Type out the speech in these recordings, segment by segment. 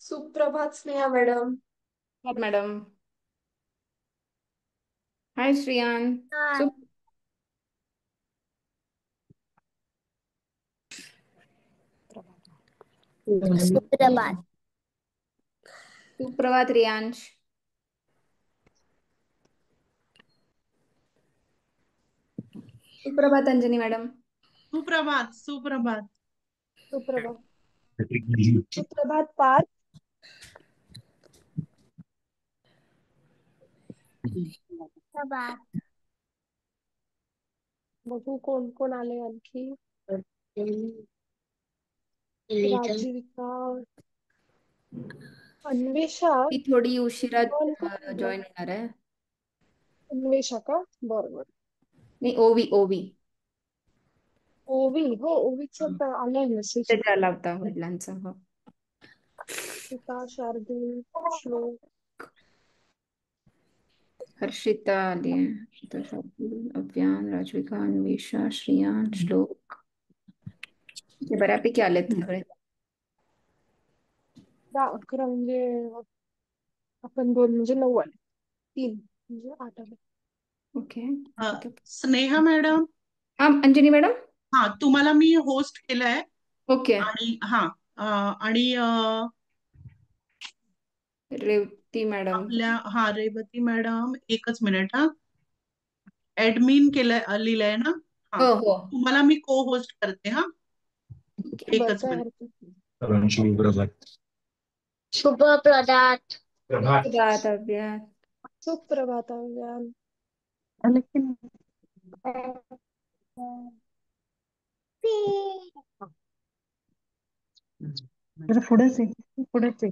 सुप्रभात Sneha madam. Madam. हाय श्रियान. हाय. सु- सुप्रभात. सुप्रभात रियांश. सुप्रभात अंजनी मॅडम. सुप्रभात सुप्रभात. सुप्रभात. सुप्रभात पाच. सुप्रभात. बघू कोण कोण आले आणखी. राजीविका, अन्वेषा. ती थोडी उशिरा कोण कोण आलं? जॉईन होणार आहे. अन्वेषा का? बरोबर. नाही, ओवी ओवी. ओवी, हो ओवीच तर आलंय मेसेज. त्याचा आला होता वडिलांचा. हो. सीता, शार्दूल, श्लोक. हर्षिता आली आहे. हर्षिता, शार्दूल, अव्यान, राजविका, अन्वेषा, श्रियान, श्लोक. हे बऱ्यापैकी आलेत सगळे. 11 म्हणजे आपण 2 म्हणजे 9 आले. 3 म्हणजे 8 आले. ओके. ठीक आहे. स्नेहा मॅडम. हा अंजनी मॅडम. हा, तुम्हाला मी होस्ट केलंय. ओके. आणि आणि रेवती मॅडम. रेवती मॅडम, एकच मिनिट. ऍडमिन लिहिलंय ना. हा, हो हो. तुम्हाला मी को होस्ट करते. हा, बरं, एकच काय मिनिट. हरकत नाही. शुभ प्रभात. प्रभात. सुप्रभात अव्यान. सुप्रभात अव्यान. आलं की नाही? जरा पुढेच आहे, पुढेच आहे.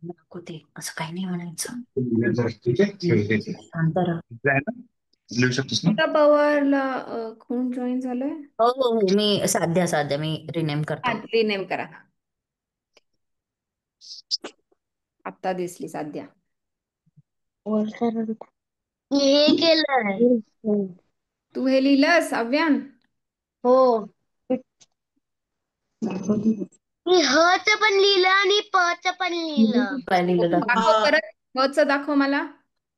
नको ते असं काही नाही म्हणायचं. ठीक आहे. शांत राहा. लिहू शकतोस ना? गीता पवारला कोण जॉईन झालंय? हो हो हो, मी साध्या साध्या मी रिनेम करते. रिनेम करा. आता दिसली साध्या. हे केलंय. तू हे लिहिलंस अव्यान? हो. मी ह च पण लिहिलं आणि प च पण लिहिलं. काय लिहिलं दाखव. दाखव परत. वच दाखव मला.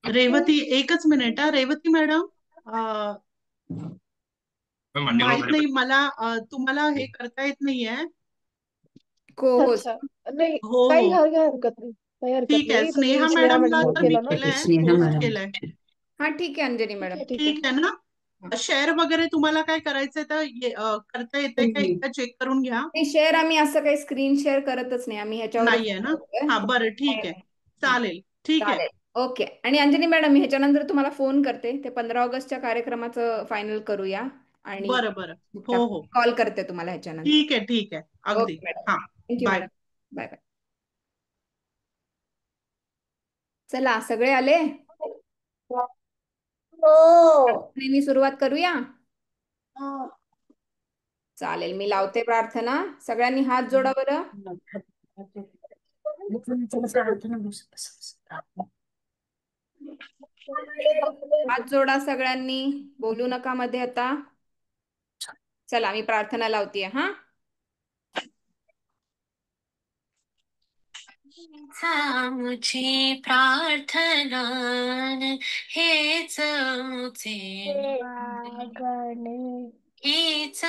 रेवती, एकच मिनिट. रेवती मॅडम, माहित नाही मला, तुम्हाला हे करता येत नाहीये. को होस्ट. अच्छा. नाही, हो काही हो, हरकत नाही. काही हरकत ठीक आहे. नाही. तुम्ही स्नेहा स्नेहा मॅडमला मॅडमला तर मी केलं ना? केलंय, स्नेहा होस्ट मॅडम. केलंय. हा ठीक आहे अंजनी ठीक मॅडम. आहे, ठीक आहे. ठीक आहे ना? शेअर वगैरे तुम्हाला काय करायचंय तर करता येतंय का, एकदा चेक करून घ्या. नाही, शेअर आम्ही असं काही स्क्रीन शेअर करतच नाही. आम्ही ह्याच्यावरच नाहीये ना? करतोय. हा, बरं, ठीक आहे. हा, चालेल, ठीक आहे. चालेल. ओके. आणि अंजनी मॅडम, मी ह्याच्यानंतर तुम्हाला फोन करते. ते 15 ऑगस्टच्या कार्यक्रमाचं फायनल करूया. आणि बरं बरं, हो हो, कॉल करते तुम्हाला ह्याच्यानंतर. ठीक आहे, ठीक आहे, अगदी. Okay madam. हा, thank you bye. Madam. Bye bye. चला सगळे आले. हो. प्रार्थनेनी सुरुवात करूया. हा. चालेल, मी लावते प्रार्थना. सगळ्यांनी हात जोडा बरं. हात जोडा सगळ्यांनी. बोलू नका मध्ये आता. चला मी प्रार्थना लावतीये. हा. मुझी प्रार्थना हेच मुझे वागणे. हेच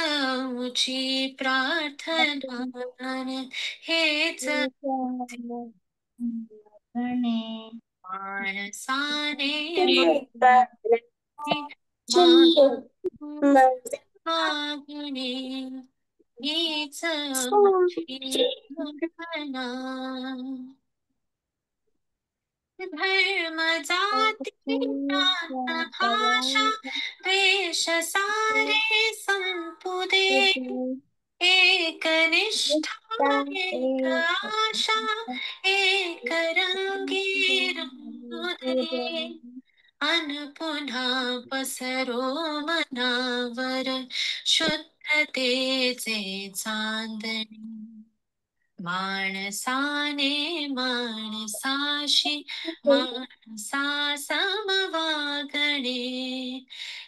मुझी प्रार्थना हेच वागणे. माणसाने मागणे हीच मुझी प्रार्थना. धर्म जाती ज्ञान भाषा द्वेष सारे संपुदे एक निष्ठा एक आशा एक रंगी दे अन पुन्हा पसरो मनावर शुद्धतेचे चांदणे. माणसाने माणसाशी माणसा समवागणे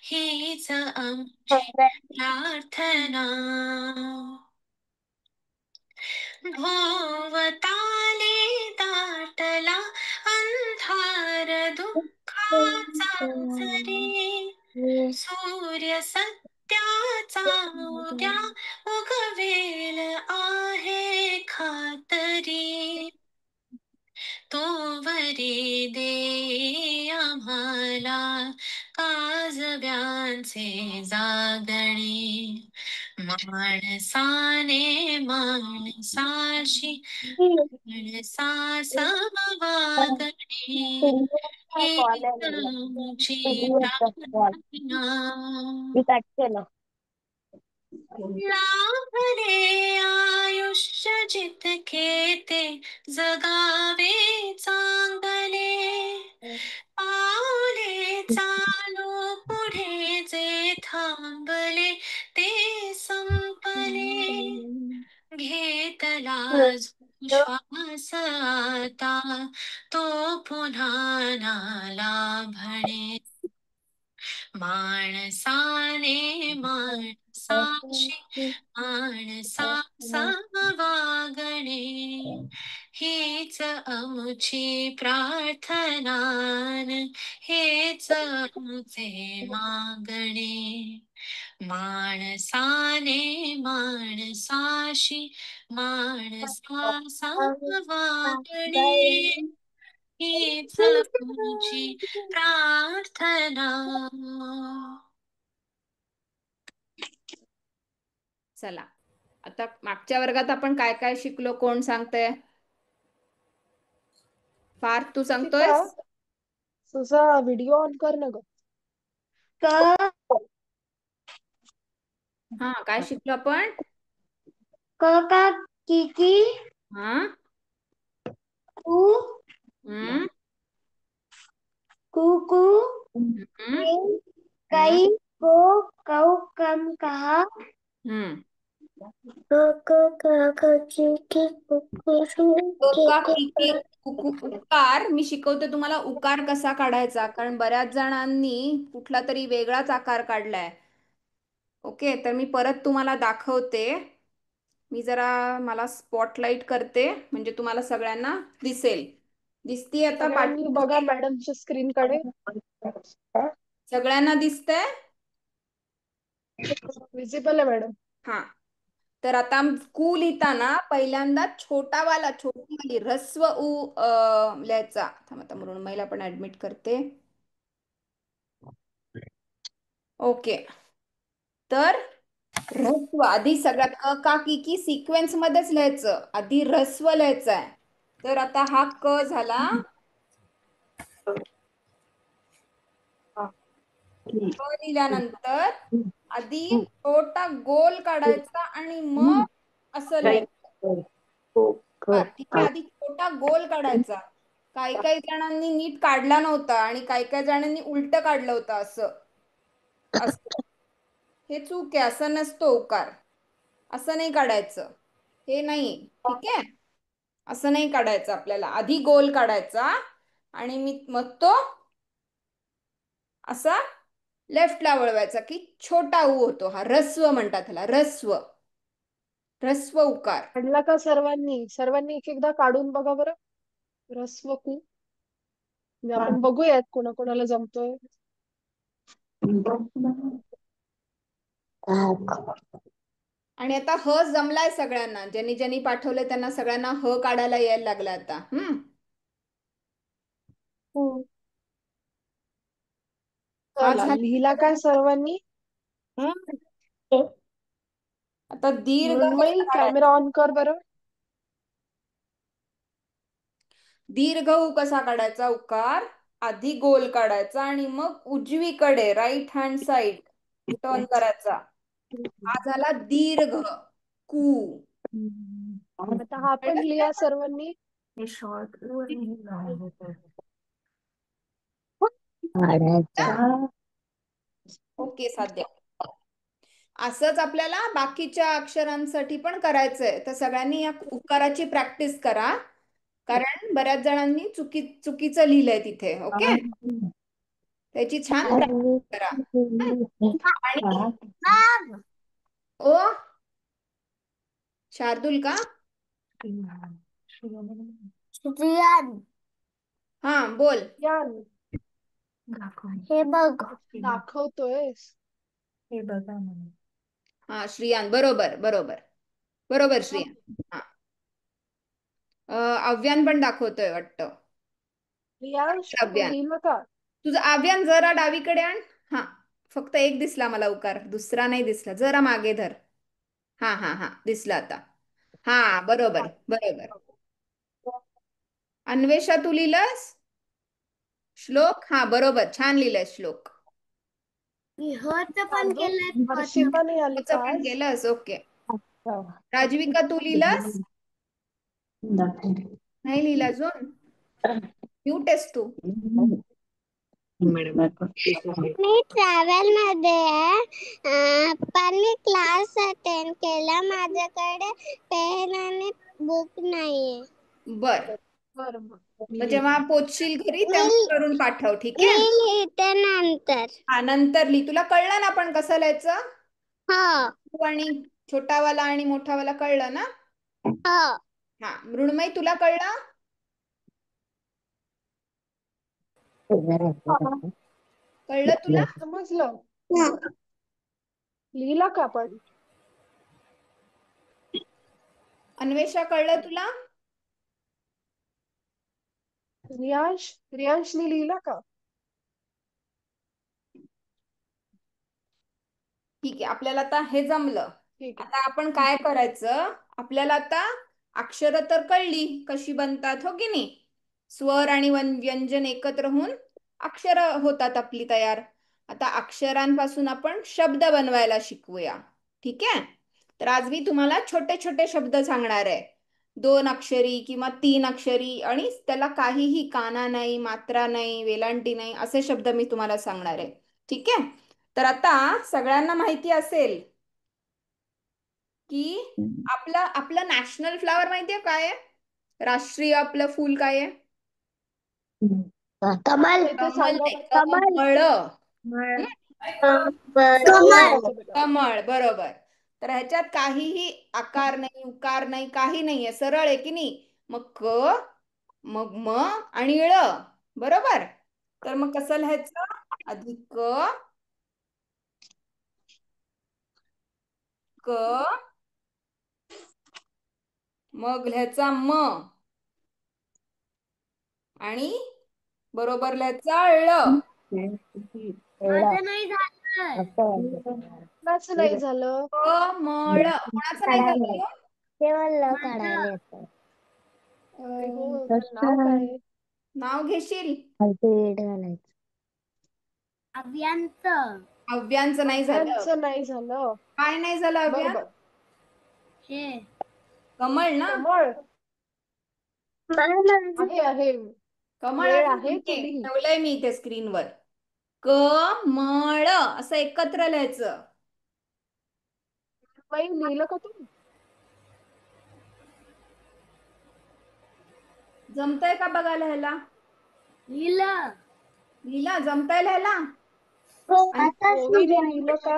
हीच आमची प्रार्थना. भोवताली दाटला अंधार दुःखाचा जरी सूर्य सत्याचा उद्या उगवेल आहे खातरी. तोवरी दे आम्हाला काजव्यांचे जागणे. माणसाने माणसाशी माणसा समवागणे हीच आमची प्रार्थना. लाभले आयुष्य जितके ते जगावे चांगले. पावले चालू पुढे जे थांबले ते संपले. घेतला जो श्वास आता तो पुन्हा ना लाभणे. माणसाने माणसाशी माणसा समवागणे हीच आमची प्रार्थना हेच आमचे मागणे. माणसाने माणसाशी माणसा समवागणे हीच आमची प्रार्थना. चला, आता मागच्या वर्गात आपण काय काय शिकलो कोण सांगतंय? पार्थ तू सांगतोयस? तुझा व्हिडिओ ऑन कर ना ग. हा, काय शिकलो आपण? काका किकी हा कू हम्म कुकू हम्म कई को कऊ कम कहा हम्म काका किकी का किकी उकार मी शिकवते तुम्हाला उकार कसा काढायचा, कारण बऱ्याच जणांनी कुठला तरी वेगळाच आकार काढलाय. ओके, तर मी परत तुम्हाला दाखवते. मी जरा मला स्पॉटलाइट करते म्हणजे तुम्हाला सगळ्यांना दिसेल. दिसती आता सगळ्यांनी बघा पाठी? मॅडमच्या स्क्रीन कडे. सगळ्यांना दिसतंय? विजिबल आहे मॅडम. हा, तर आता कू लिहिताना पहिल्यांदा छोटी वाली ऱ्हस्व उ लिहायचा. आता मृण्मयीला पण ऍडमिट करते. ओके, तर ऱ्हस्व आधी सगळ्यात का की सिक्वेन्स मध्येच लिहायचं. आधी ऱ्हस्व लिहायचं आहे. तर आता हा क झाला. क लिहिल्यानंतर आधी छोटा गोल काढायचा आणि मग असं लिहायचं. ठीक आहे, आधी छोटा गोल काढायचा. काही काही जणांनी नीट काढला नव्हता आणि काही काही जणांनी उलट काढलं होतं. असं असं हे चूक आहे. असं नसतो उकार. असं नाही काढायचं. हे नाही, ठीक आहे. असं नाही काढायचं. आपल्याला आधी गोल काढायचा आणि मग तो असा लेफ्टला वळवायचा की छोटा उ होतो. हा ऱ्हस्व म्हणतात त्याला. ऱ्हस्व उकार. काढला का सर्वांनी? सर्वांनी एक एकदा काढून बघा बरं. ऱ्हस्व कू. म्हणजे आपण बघूयात कोणाकोणाला जमतोय. आणि आता ह जमलाय सगळ्यांना. ज्यांनी ज्यांनी पाठवले त्यांना सगळ्यांना ह काढायला यायला लागला आता. हा चला, झाला. लिहिला काय सर्वांनी? आता दीर्घ मृण्मयी कसा काढायचा? कॅमेरा ऑन कर बरं. दीर्घ उ कसा काढायचा? उकार आधी गोल काढायचा आणि मग उजवीकडे राईट हँड साइड टर्न करायचा. हा झाला दीर्घ कू. आता हा पण लिहा सर्वांनी. ओके, साध्या. असंच आपल्याला बाकीच्या अक्षरांसाठी पण करायचंय. तर सगळ्यांनी या उकाराची प्रॅक्टिस करा, कारण बऱ्याच जणांनी चुकीचं लिहिलंय तिथे. ओके, त्याची छान प्रॅक्टिस करा. आणि ओ शार्दुल का? श्रियान, हा बोल. यान हे बघ. दाखवतोयस. हा श्रियान, बरोबर बरोबर बरोबर श्रियान. हा अव्यान पण दाखवतोय वाटतं. रियांश तू अव्यान, लिहिलं का? तुझं अव्यान जरा डावीकडे आण. हा फक्त एक दिसला मला उकार, दुसरा नाही दिसला. जरा मागे धर. हा हा हा दिसला आता. हा बरोबर बरोबर. अन्वेषा तू लिहिलंस? श्लोक, हा बरोबर, छान लिहिलंय श्लोक. पण शार्दूल, केलंय. हर्षिता नाही आली त्याचं का पण आज? केलंस? ओके. राजविका तू लिहिलंस? नाही लिहिला अजून? म्यूट आहेस तू. मी ट्रॅव्हल मध्ये आहे, पण मी क्लास अटेंड केला. माझ्याकडे पेन आणि बुक नाहीये. बर, बरं मग जेव्हा पोचशील घरी तेव्हा मी करून पाठव. ठीक मी आहे. लिहिते नंतर. हा नंतर लिही. तुला कळलं ना पण कसं लिहायचं? हो तू आणि छोटावाला आणि मोठावाला कळलं ना? हो. हा मृण्मयी तुला कळलं? कळलं तुला? समजलं. लिहिला का पण? अन्वेषा कळलं तुला? रियांशने लिहिला का? ठीक आहे, आपल्याला आता हे जमलं. ठीक आहे. आता आपण काय करायचं, आपल्याला आता अक्षरं तर कळली कशी बनतात, हो की नाही? स्वर आणि व्यंजन एकत्र होऊन अक्षरं होतात आपली तयार. आता अक्षरांपासून आपण शब्द बनवायला शिकूया. ठीक आहे. तर आज मी तुम्हाला छोटे छोटे शब्द सांगणार आहे. 2 अक्षरी किंवा 3 अक्षरी, आणि त्याला काहीही काना नाही, मात्रा नाही, वेलांटी नाही, असे शब्द मी तुम्हाला सांगणार आहे. ठीक आहे. तर आता सगळ्यांना माहिती असेल की आपलं आपलं नॅशनल फ्लॉवर माहितीये काय आहे? राष्ट्रीय आपलं फूल काय आहे? कमल. ते कमल सांगा नाही, बरं. कमळ. कमळ. कमळ, बरोबर. तर ह्याच्यात काहीही आकार नाही, उकार नाही, काही नाहीये, सरळ आहे की नाही? मग क, मग म आणि ळ, बरोबर. तर मग कसं लिहायचं? अधिक क, मग लिहायचा म, आणि बरोबर लिहायचा ळ. माझं नाही झालं. कोणाचं नाही झालं? कमळ. कोणाचं नाही झालं? तेव्हा काढायला येतं. अरे हो, तर नाव काय आहे? नाव घेशील? अभियांचं. अव्यांचं नाही झालं. त्यांचं नाही झालं. काय नाही झालं अव्यान? बरोबर. हे कमळ ना? कमळ आहे. कमळ वेळ आहे आहे, तू म्हणजे लिही. ठेवलंय मी इथे स्क्रीनवर. कमळ असं एकत्र लिहायचं. बाई लिहिलं का तू? जमतंय का बघायला ह्याला? लिहिलं. लिहिला? जमतंय लिहायला? ओवीने लिहिलं का?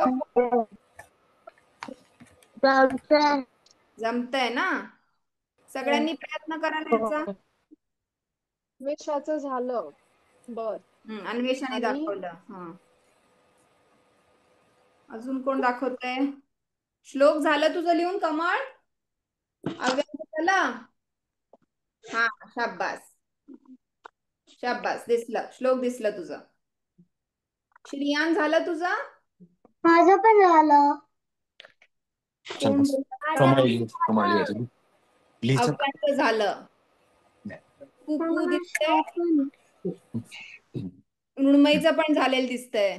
जमतंय ना? सगळ्यांनी प्रयत्न करा लिहायचा. अन्वेषाचं झालं. बर. अन्वेषाने आणि दाखवलं. हा, अजून कोण दाखवतंय? श्लोक झालं तुझं लिहून? कमळ अव्यक्त झालं? हा, शाब्बास शाब्बास, दिसलं श्लोक, दिसलं तुझं. श्रियान झालं तुझं? माझं पण झालं. कोण बोलतंय? अव्यांचं झालं. कुकू दिसतंय. मृण्मयीचं पण झालेलं दिसतंय.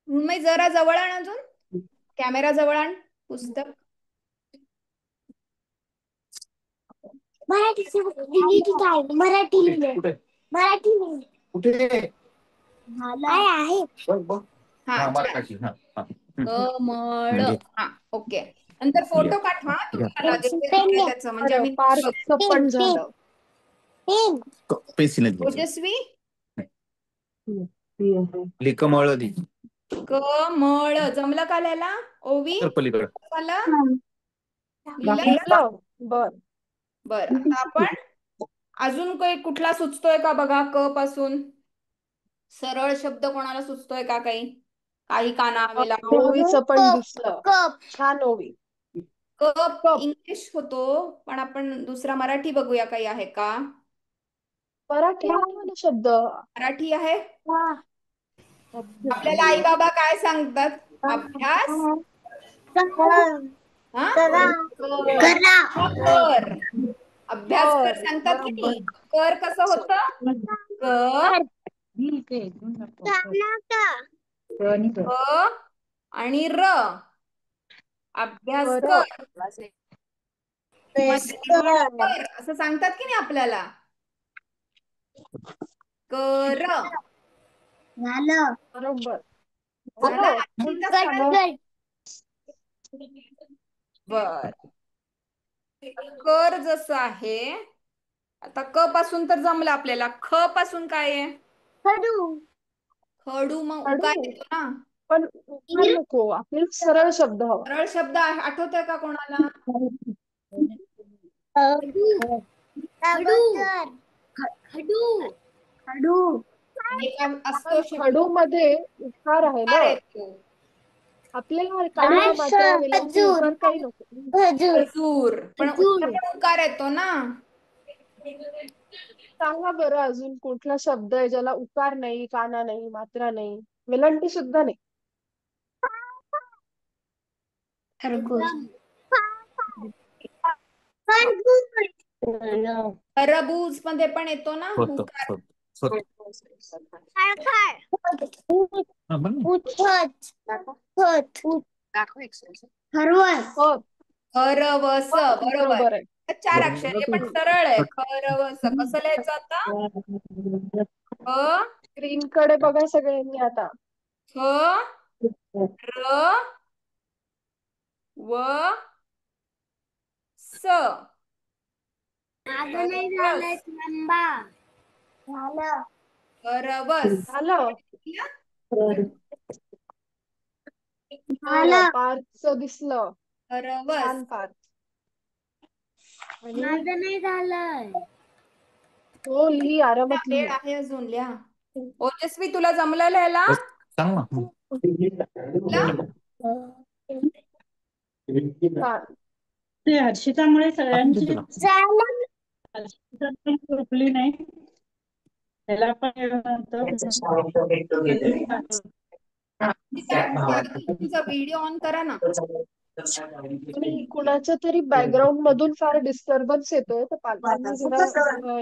मृण्मयी जरा जवळ आण, अजून कॅमेरा जवळ आण पुस्तक. मराठी लिहिलं. मराठी लिहिलं. हा आहे. छान. कमळ. हा, ओके. नंतर फोटो पाठवा तुम्हाला जेवढे झाले त्याचं, म्हणजे बरं, आम्ही पार्थचं पण झालं. ओजस्वी कमळ कमळ जमलं का लिहायला? ओवी पलीकडे झालं? लिहिलं? लिहिलं? बर. बर, आता आपण अजून काही कुठला सुचतोय का बघा? क पासून सरळ शब्द कोणाला सुचतोय का? काही कानावेला? ओवीचं पण दिसलं. छान ओवी. Cup cup. इंग्लिश होतो, पण आपण दुसरा मराठी बघूया, काही आहे का? मराठी आहे ना शब्द? मराठी आहे? आपल्याला आई बाबा काय सांगतात? अभ्यास हा कर, अभ्यास कर सांगतात की नाही? कर कसं होतं? क आणि र, अभ्यास बरं. कर किंवा कर असं सांगतात की नाही आपल्याला? कर. बरोबर. झालं? झालं? आणखीनच सांगा. बर, कर जसं आहे, आता क पासून तर जमलं आपल्याला. ख पासून काय आहे? खडू. मग उकार येतो ना? पण उकार नको, आपल्याला सरळ शब्द हवा. सरळ शब्द आठवतोय का कोणाला? एक असतो शब्द खडू मध्ये उकार आहे ना? उकार येतो. आपल्याला काना मात्रा वेलांटी उकार काही नको. खजूर, पण उकार येतो ना? सांगा बरं अजून कुठला शब्द आहे ज्याला उकार नाही, काना नाही, मात्रा नाही, वेलांटी सुद्धा नाही? टरबूज मध्ये पण येतो ना उकार? खरवस, बरोबर. आहे. 4 अक्षर आहे पण सरळ आहे. खरवस कसं लिहायचं आता? स्क्रीन कडे बघा सगळ्यांनी आता. र व स. खरवस. झालं? पार्थचं दिसलं. खरवस. छान पार्थ. आणि नाही झालंय. हो, लिही, आरामात लिही. वेळ आहे अजून, लिहा. ओजस्वी तुला जमलं लिहायला? सांग ना. ते हर्षितामुळे सगळ्यांची झोपली नाही. त्याला पण तुझा व्हिडिओ ऑन करा ना. आणि कुणाच्या तरी बॅकग्राऊंड मधून फार डिस्टर्बन्स येतोय, तर पालकांनी जरा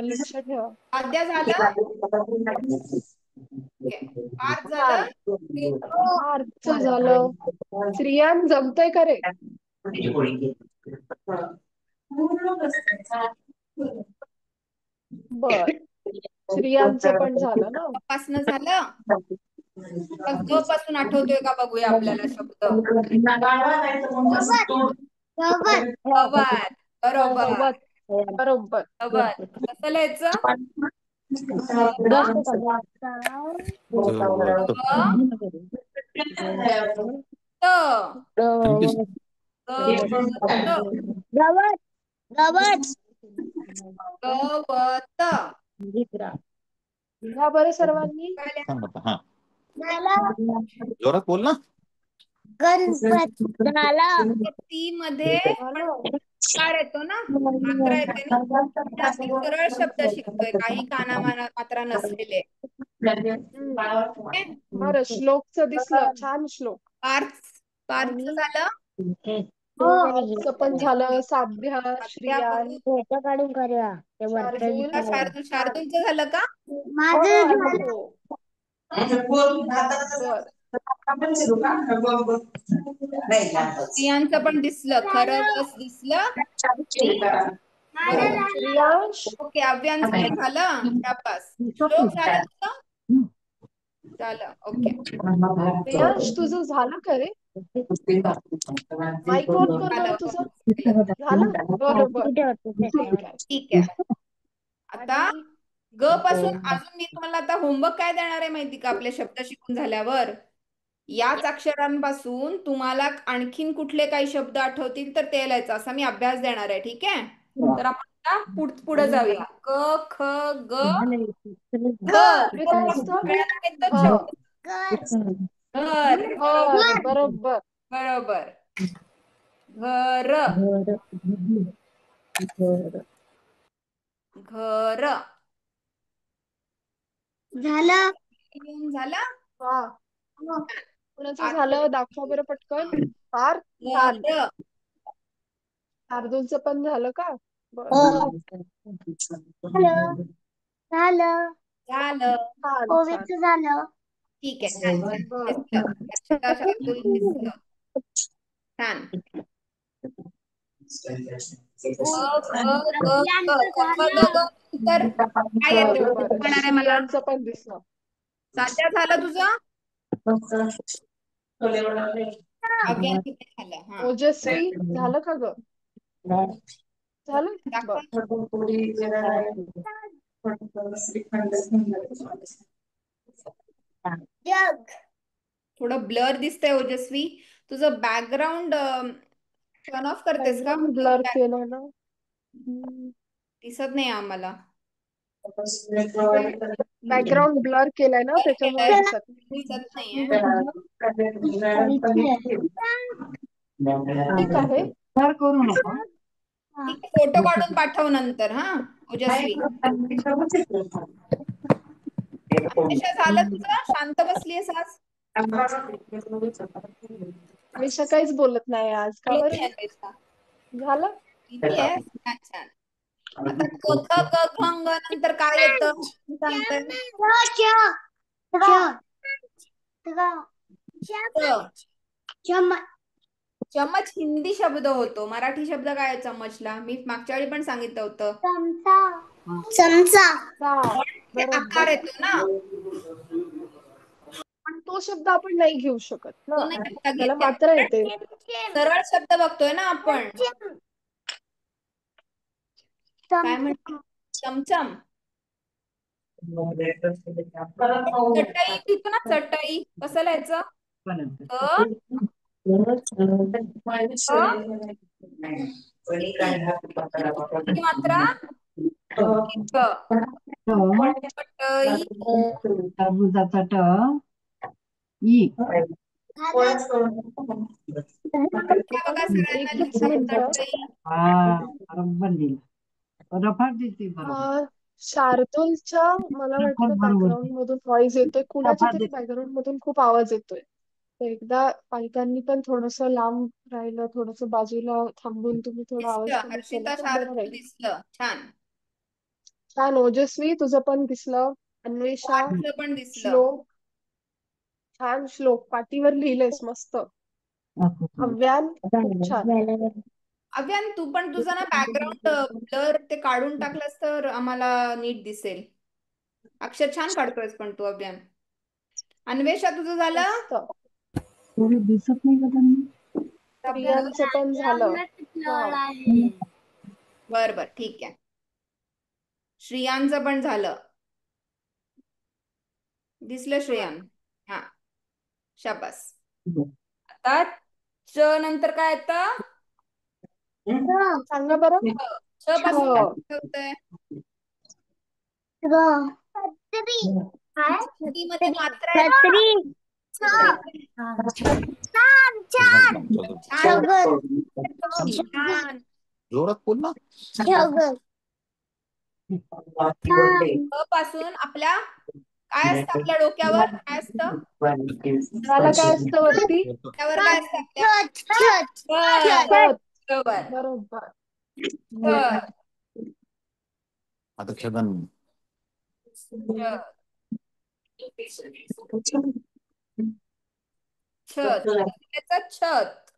लक्ष ठेवा. आद्या झालं? पार्थ झालं? पार्थचं झालं. श्रियान जमतंय का रे? बर, श्रियांचं पण झालं ना? पासन झालं? ग पासून आठवतोय का बघूया आपल्याला शब्द. गवत, बरोबर. बरोबर. गवत कसं लिहायचं? गवत. ह्या बरं सर्वांनी. जोरात बोल ना. ती मध्ये उकार येतो ना, मात्रा येते ना. आपण सरळ शब्द शिकतोय, काही कानामाना मात्रा नसलेले. बरं, श्लोकचं दिसलं. छान श्लोक. पार्थ झालं? पार्थचं पण झालं. साध्या, श्रियान, शार्दूलचं झालं का? स्त्रियांचं पण दिसलं. खरवस दिसलं. ओके, अव्यांचं पण झालं. शाबास. श्लोक झालं तुझं? झालं, ओके. प्रियांश तुझं झालं का रे? माईक ऑन कर बरं तुझं. झालं बरोबर. ठीक आहे. ठीक आहे. आता आणि ग पासून अजून मी तुम्हाला आता होमवर्क काय देणार आहे माहिती का? आपले शब्द शिकून झाल्यावर याच अक्षरांपासून तुम्हाला आणखीन कुठले काही शब्द आठवतील तर ते लिहायचं, असा मी अभ्यास देणार आहे. ठीक आहे. तर आपण आता पुढे जाऊया. क ख ग घर. हे काय असतं? सगळ्यांना येतं ह शब्द? घर. घर बरोबर. बरोबर. घर. घर. झालं. लिहून झाला? हा कुणाचं झालं दाखवा बरं पटकन. फार छान. घर. शार्दूलचं पण झालं का? बरं झालं. झालं. झालं. छान छान. ओवीचं झालं. ठीक आहे. छान छान. बरं. दिसलं. अक्षता, शार्दूल दिसलं. छान. नंतर काय येतं बरं म्हणणार आहे मला? श्रियांचं पण दिसलं. साध्या झालं तुझं? अज्ञान किती झालं? हा. ओजस्वी झालं का ग? झालं दाखवा. बरं. जग. थोडं ब्लर दिसतंय ओजस्वी. तुझं बॅकग्राऊंड टर्न ऑफ करतेस का? बॅकग्राऊंड ब्लर केलं ना. दिसत नाही आम्हाला. बॅकग्राऊंड ब्लर केलाय ना, त्याच्यामुळे केलंय. दिसत नाही. दिसत नाहीये. ठीक आहे. ठीक आहे. फोटो काढून पाठव नंतर. हा ओजस्वी. अपेक्षा झालं तुझं? शांत बसलीयस आज? मी सकाळीच बोलत नाही आज का बोलत बरं? नाही अपेक्षा. झालं किती आहे? छान छान. आता क ख ग घ ङ नंतर काय येतं सांगते? चमच हिंदी शब्द होतो. मराठी शब्द काय आहे चमचला? मी मागच्या वेळी पण सांगितलं होतं. चमचा. ते आकार येतो ना. पण तो शब्द आपण नाही घेऊ शकत ना, तो नाही आता त्याला घेते मात्रा आपण. येते. सरळ शब्द बघतोय ना आपण. काय म्हणतो? चमचम. चटई लिहितो ना, चटई. कसं लिहायचं? किती मात्रा? चटई. टरबुजाचा ट ई बघा सगळ्यांना एकच लिहिलंय मिनिट. चटई. बरोबर लिहिलं. रफाट दिसते बरोबर. शार्दूलच्या मला वाटतं बरोबर. बॅकग्राऊंड मधून व्हॉइस येतोय. कुणाच्या रफाट तरी दिसते. बॅकग्राऊंड मधून खूप आवाज येतोय. तर एकदा पालकांनी पण थोडस लांब राहिलं, थोडस बाजूला थांबून तुम्ही थोडा आवाज दिसलं. कमी केला हर्षिता, तर बरं शार्दूल राहील. दिसलं. छान. छान ओजस्वी तुझं पण दिसलं. अन्वेषा, पाठचं पण दिसलं. श्लोक छान. श्लोक पाटीवर लिहिलंयस मस्त. अव्यान खूप छान. अव्यान तू पण तुझं ना बॅकग्राऊंड ब्लर ते काढून टाकलंस तर आम्हाला नीट दिसेल. अक्षर छान काढतोयस पण तू अव्यान. अन्वेषा तुझं झालं? मस्त. थोडी दिसत नाही का त्यांना? प्रियांचं पण झालं. बर बर ठीक आहे. श्रियांचं पण झालं. दिसलं श्रेयान? हा शाबास. आता च नंतर काय येतं? सांगा बरं. च पासून काय होतंय? मध्ये मात्रा आहे. छान. जोरात बोल ना. क पासून आपल्या काय असतं? आपल्या डोक्यावर काय असतं? मला काय असतं वरती? त्यावर काय असतं आपल्या? छत. बरोबर. बरोबर. छत. आता छगन. छत. त्याचं छत.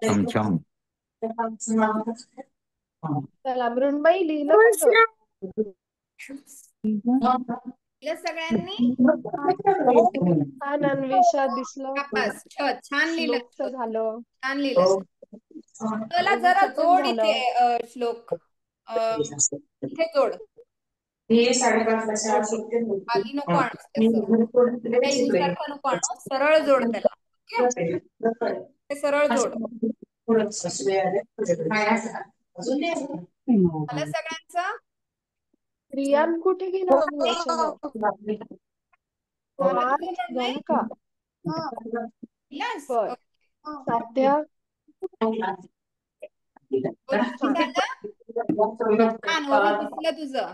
चमचम. चला मृण्मयी लिहिलं का? लिहिलं सगळ्यांनी? छान अन्वेषा दिसलं. बस छान लिहिलं. श्लोकचं झालं. छान लिहिलं. मला जरा ओवीचं पण जोड झालं. इथे श्लोक इथे जोड. खाली नको आणूस त्याचं सारखं नको आणू, सरळ जोड त्याला. ते सरळ जोड. झालं सगळ्यांचं? रियान कुठे गेला अन्वेषा? झालं का? Yes. बर. साध्या छान ओवी दिसलं तुझं.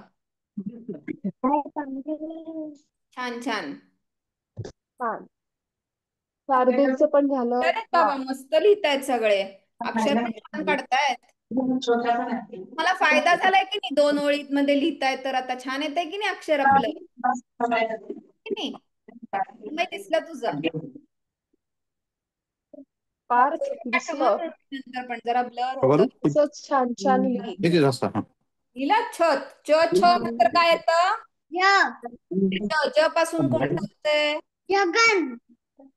छान छान. शार्दूलचं पण झालं. अरे बाबा मस्त लिहितायत सगळे, अक्षर पण छान काढतायत. मला फायदा झालाय की नाही 2 ओळीत मध्ये लिहितायत तर आता छान येतंय की नाही अक्षर आपलं की नाही? माहिती दिसलं तुझं? पार्थ दिसलं. नंतर पण जरा ब्लर होतं. असंच छान छान लिही. लिहिला छत छ नंतर काय येतं? ज पासून कोण ठरतंय? जगन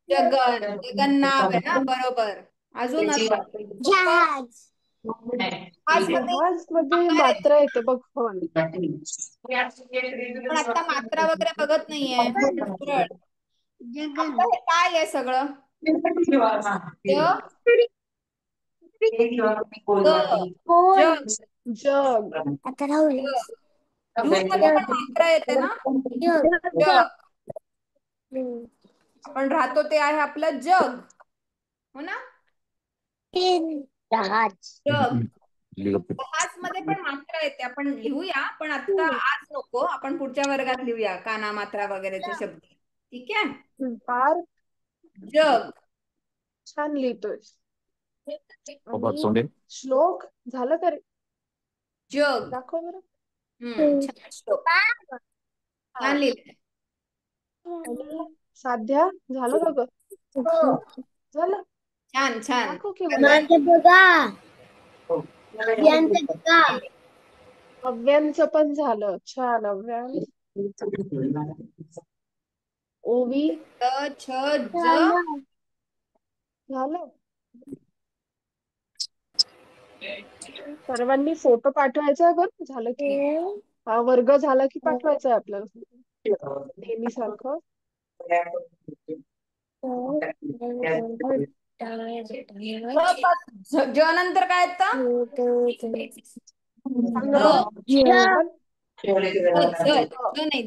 जगन नाव आहे ना, बरोबर. अजून जहाज जहाज मध्ये मात्रा येते बघ. पण आता मात्रा वगैरे बघत नाहीये. सरळ. जगन आता हे काय आहे सगळं? जग आता राहुल मध्ये पण मात्रा येते ना. जग आपण राहतो ते आहे आपलं जग, हो ना. जहाज जग. जहाज मध्ये पण मात्रा येते, आपण लिहूया पण आता आज नको, आपण पुढच्या वर्गात लिहूया काना मात्रा वगैरेचे शब्द. ठीक आहे. पार्थ जग छान लिहितोय. आणि श्लोक झालं का रे? जग. दाखव बरं. छान श्लोक. छान लिहिलंय. आणि साध्या झालं का ग? झालं. छान छान. दाखव की बघा अव्यांचं पण झालं. छान अव्यान. ओवी छ ज झालं. सर्वांनी फोटो पाठवायचा बरं. झालं की हा वर्ग झाला की पाठवायचा आहे आपल्याला नेहमी सारखं. ज नंतर काय येतं? नाही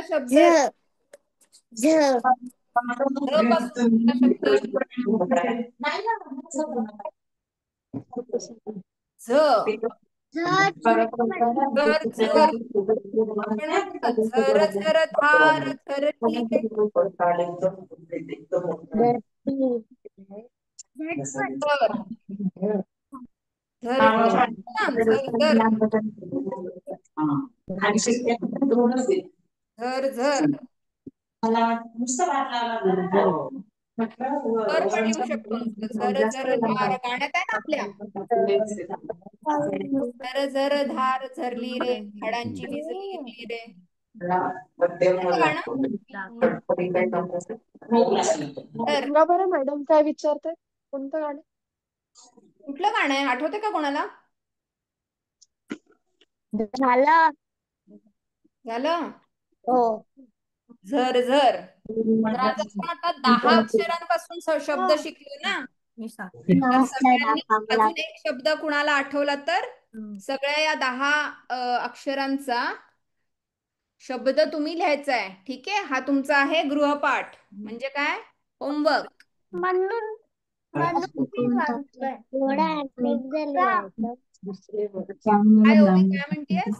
शब्द झर झर धार झरली रे. झर झर झर पण लिहू शकतो नुसतं. झर झर धार गाण्यात आहे ना आपल्या. झर झर धार झरली रे, झाडांची भिजली हिरली रे. सांगा बरं मॅडम काय विचारताय? कोणतं गाणं? कुठलं गाणं आहे आठवते का कोणाला? झालं झालं. हो झर झर. तर आज आपण आता 10 अक्षरांपासून शब्द शिकलो ना. तर सगळ्यांनी अजून एक शब्द कुणाला आठवला तर सगळ्या या 10 अक्षरांचा शब्द तुम्ही लिहायचा आहे. ठीक आहे. हा तुमचा आहे गृहपाठ. म्हणजे काय? होमवर्क. म्हणून काय ओवी काय म्हणतेस?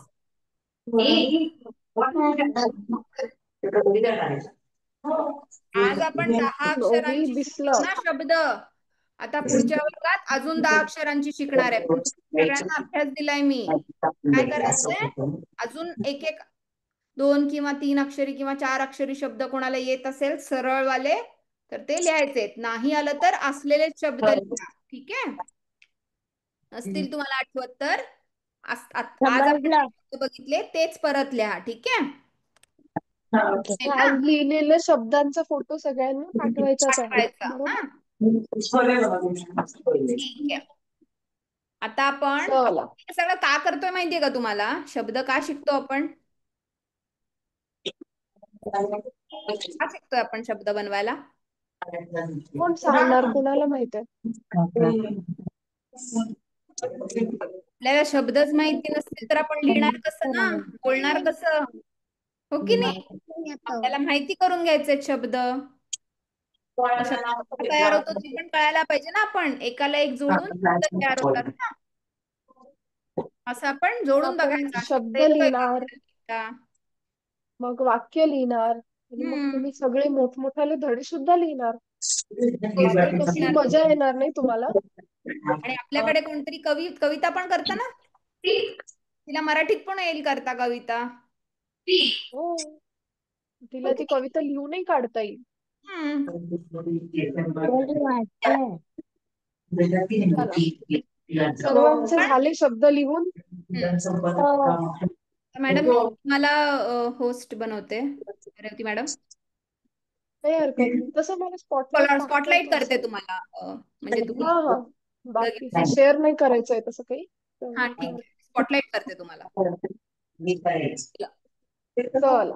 आज आपण 10 अक्षरांची शिकलो ना शब्द. आता पुढच्या वर्गात अजून 10 अक्षरांची शिकणार आहे. पण सगळ्यांना अभ्यास दिलाय मी. काय करायचंय? अजून एक 2 किंवा 3 अक्षरी किंवा 4 अक्षरी शब्द कोणाला येत असेल सरळवाले तर ते लिहायचे. नाही आलं तर असलेले शब्द लिहा. ठीक आहे. असतील तुम्हाला आठवत तर आज आपण समजलं. बघितले तेच परत लिहा, ठीक आहे? आणि लिहिलेल्या शब्दांचा फोटो सगळ्यांना पाठवायचाच आहे. पाठवायचा. बरोबर? ठीक आहे. आता आपण चला. हे सगळं का करतोय माहितीये का तुम्हाला? शब्द का शिकतो आपण? का शिकतोय आपण शब्द बनवायला? कोण सांगणार? कोणाला माहित आहे? आपल्याला शब्दच माहिती नसतील तर आपण लिहिणार कसं ना, बोलणार कसं? हो की नाही? आपल्याला माहिती करून घ्यायचे शब्द. शब्द तयार होतो ते पण कळायला पाहिजे ना. आपण एकाला एक जोडून शब्द तयार होतात ना. असं आपण जोडून आपण बघायचा. शब्द लिहिणार, मग वाक्य लिहिणार आणि मग तुम्ही सगळे मोठमोठाले धडे सुद्धा लिहिणार. बापरे, कसली मजा येणार नाही तुम्हाला? आणि आपल्याकडे कोणतरी कविता पण करता ना, तिला मराठीत पण येईल करता कविता. हो, तिला ती कविता लिहूनही काढता येईल. चला, सर्वांचे झाले शब्द लिहून? मॅडम मी तुम्हाला होस्ट बनवते, रेवती मॅडम. काही हरकत नाही. तसं मला स्पॉटलाइट करते तुम्हाला, म्हणजे तुम्ही हा बाकीचं शेअर नाही करायचंय तसं काही. हा ठीक आहे, स्पॉटलाइट करते तुम्हाला. चला,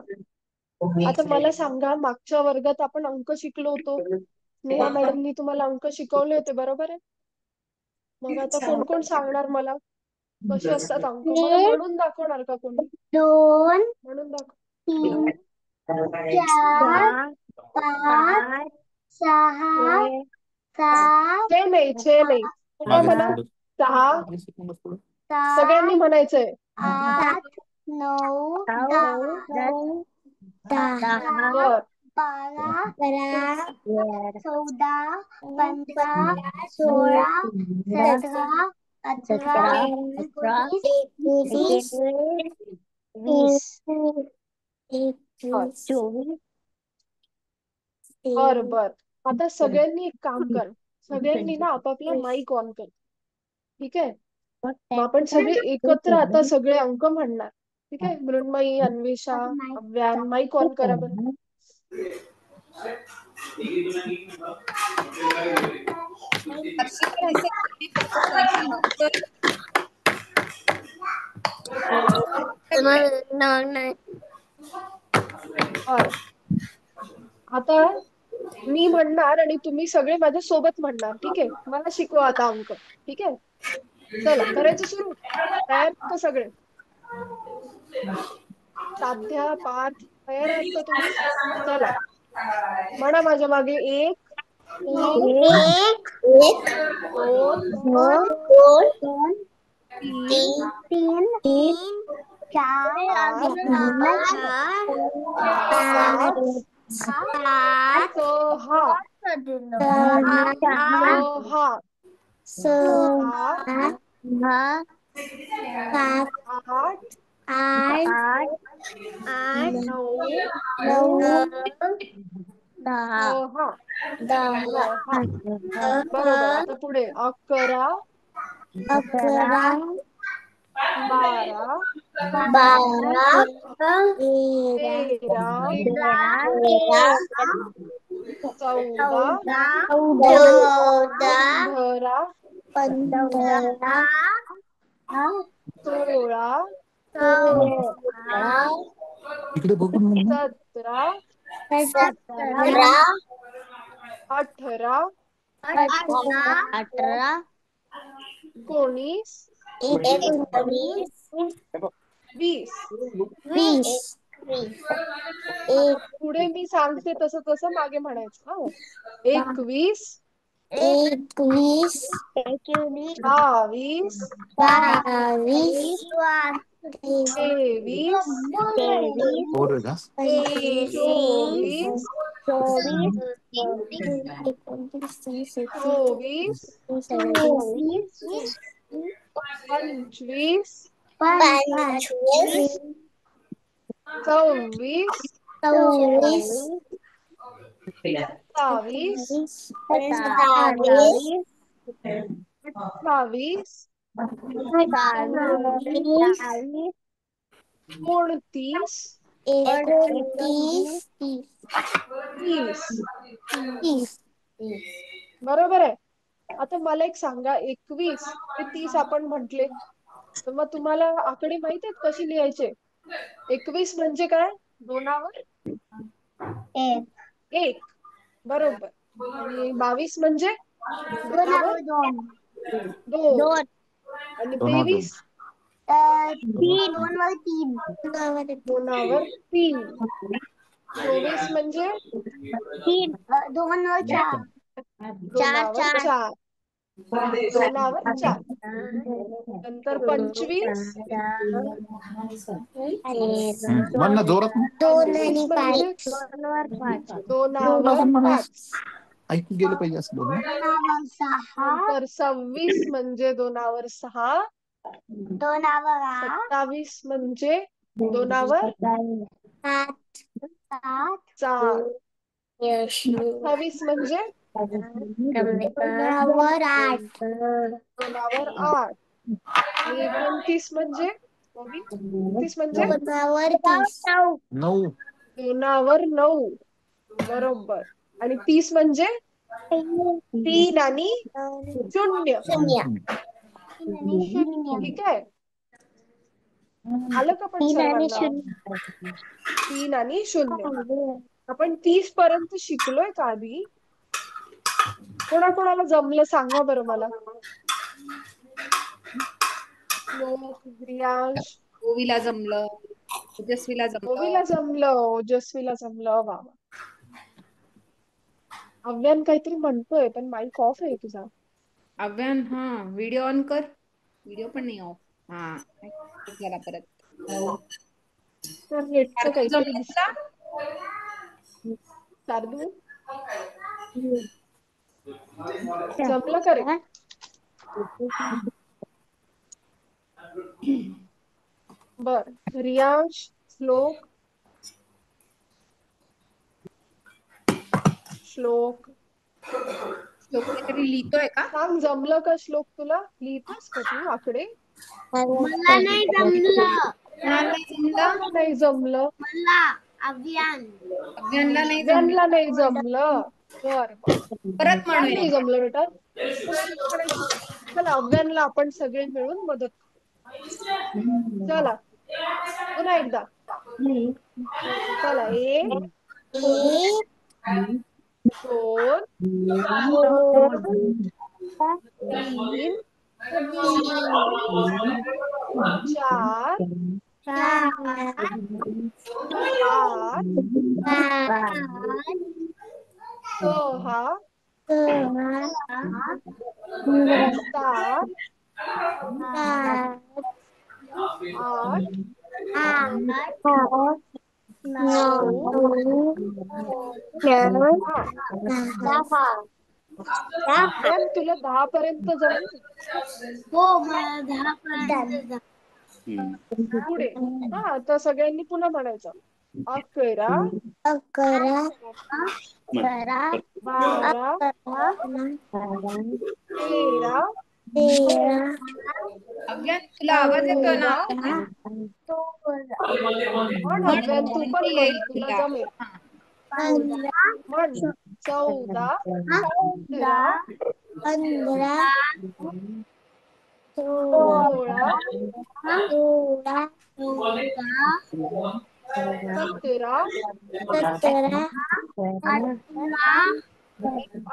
आता मला सांगा, मागच्या वर्गात आपण अंक शिकलो होतो. स्नेहा मॅडमनी तुम्हाला अंक शिकवले होते, बरोबर आहे? मग आता कोण कोण सांगणार मला कसे असतात अंक? मला म्हणून दाखवणार का कोणी? 2 म्हणून दाखव. 3 4 5 6 7 छे नाही पुन्हा म्हणा. 6 सगळ्यांनी म्हणायचंय. 8 9 10 बर 12 13 14 15 16 17 18 19 20 24 बर आता सगळ्यांनी एक काम कर, सगळ्यांनी ना आपापला माईक ऑन कर, ठीक आहे? मग आपण सगळे एकत्र आता सगळे अंक म्हणणार, ठीक आहे? मृण्मयी, अन्वेषा, अव्यान, माईक ऑन करा बरं. आता मी म्हणणार आणि तुम्ही सगळे माझ्या सोबत म्हणणार, ठीक आहे? मला शिकवा आता अंक, ठीक आहे? चला, करायचं सुरू. तयार का सगळे? साध्या, पार्थ, तयार आहात का तुम्ही? चला, म्हणा माझ्या मागे. 1 2 3 4 5 6 8 9 बरोबर. आता पुढे 11 12 13 14 15 16 इकडे बघून म्हणून 17 18 19 20 पुढे मी सांगते तसं तसं मागे म्हणायचं. हा, 21 22 23 पोरं का? 24 25 26 27 28 29, 30. बरोबर आहे. आता मला एक सांगा, 21 ते 30 आपण म्हटले, तर मग तुम्हाला आकडे माहित आहेत कशी लिहायचे? 21 म्हणजे काय? दोनावर एक. बरोबर. आणि 22 म्हणजे दोनावर दोन. आणि 23 दोनावर 3. 24 म्हणजे दोनावर 4. दोनावर 4. नंतर 25 म्हण ना जोरात म्हण. 25 म्हणजे दोनावर 5. ऐकू गेलं पाहिजे असं बोल ना. नंतर 26 म्हणजे दोनावर 6. 27 म्हणजे दोनावर 4. 28 म्हणजे दोनावर 8. आणि 29 म्हणजे 29 म्हणजे 9. दोनावर 9. बरोबर. आणि 30 म्हणजे 3 आणि 0. ठीक आहे. आलं का पण सर्वांना? 3 आणि 0. आपण 30 पर्यंत शिकलोय का आधी? कोणाकोणाला जमलं सांगा बरं मला. श्लोक, रियांश, ओवीला जमलं, ओजस्वीला ओवीला जमलं. जमलं, ओजस्वीला जमलं. बाबा, अव्यान काहीतरी म्हणतोय पण माईक ऑफ आहे तुझा. अव्यान, हा व्हिडिओ ऑन कर. व्हिडिओ पण नाही ऑफ. हा झाला परत. तर नेटचं शार्दूल काहीतरी जमलं तुला? दिसतं. शार्दूल जमलं का रे? बर. रियांश, श्लोक, श्लोक काहीतरी लिहितोय का? सांग, जमलं का श्लोक तुला? लिहितोस का तू आकडे? मला नाही जमलं. नाही जमलं. अव्यानला नाही जमलं. अव्यानला नाही जमलं. बर बर. परत काय म्हणूया. नाही जमलं बेटा? पुन्हा म्हणायचं. चला, अव्यानला आपण सगळे मिळून मदत करू. चला पुन्हा एकदा. चला, 1 2 3 4 5 6 7 8 9 10. अव्यान, तुला 10 पर्यंत जमलं? हो, मला 10 पर्यंत पुढे. हा, आता सगळ्यांनी पुन्हा म्हणायचं. 11 12 13 अव्यान, तुला आवाज येतोय ना? 14. म्हण म्हण, अव्यान, तू पण म्हणते म्हण, येईल तुला तुला. जमेल. हा. म्हण. 14 15 16 17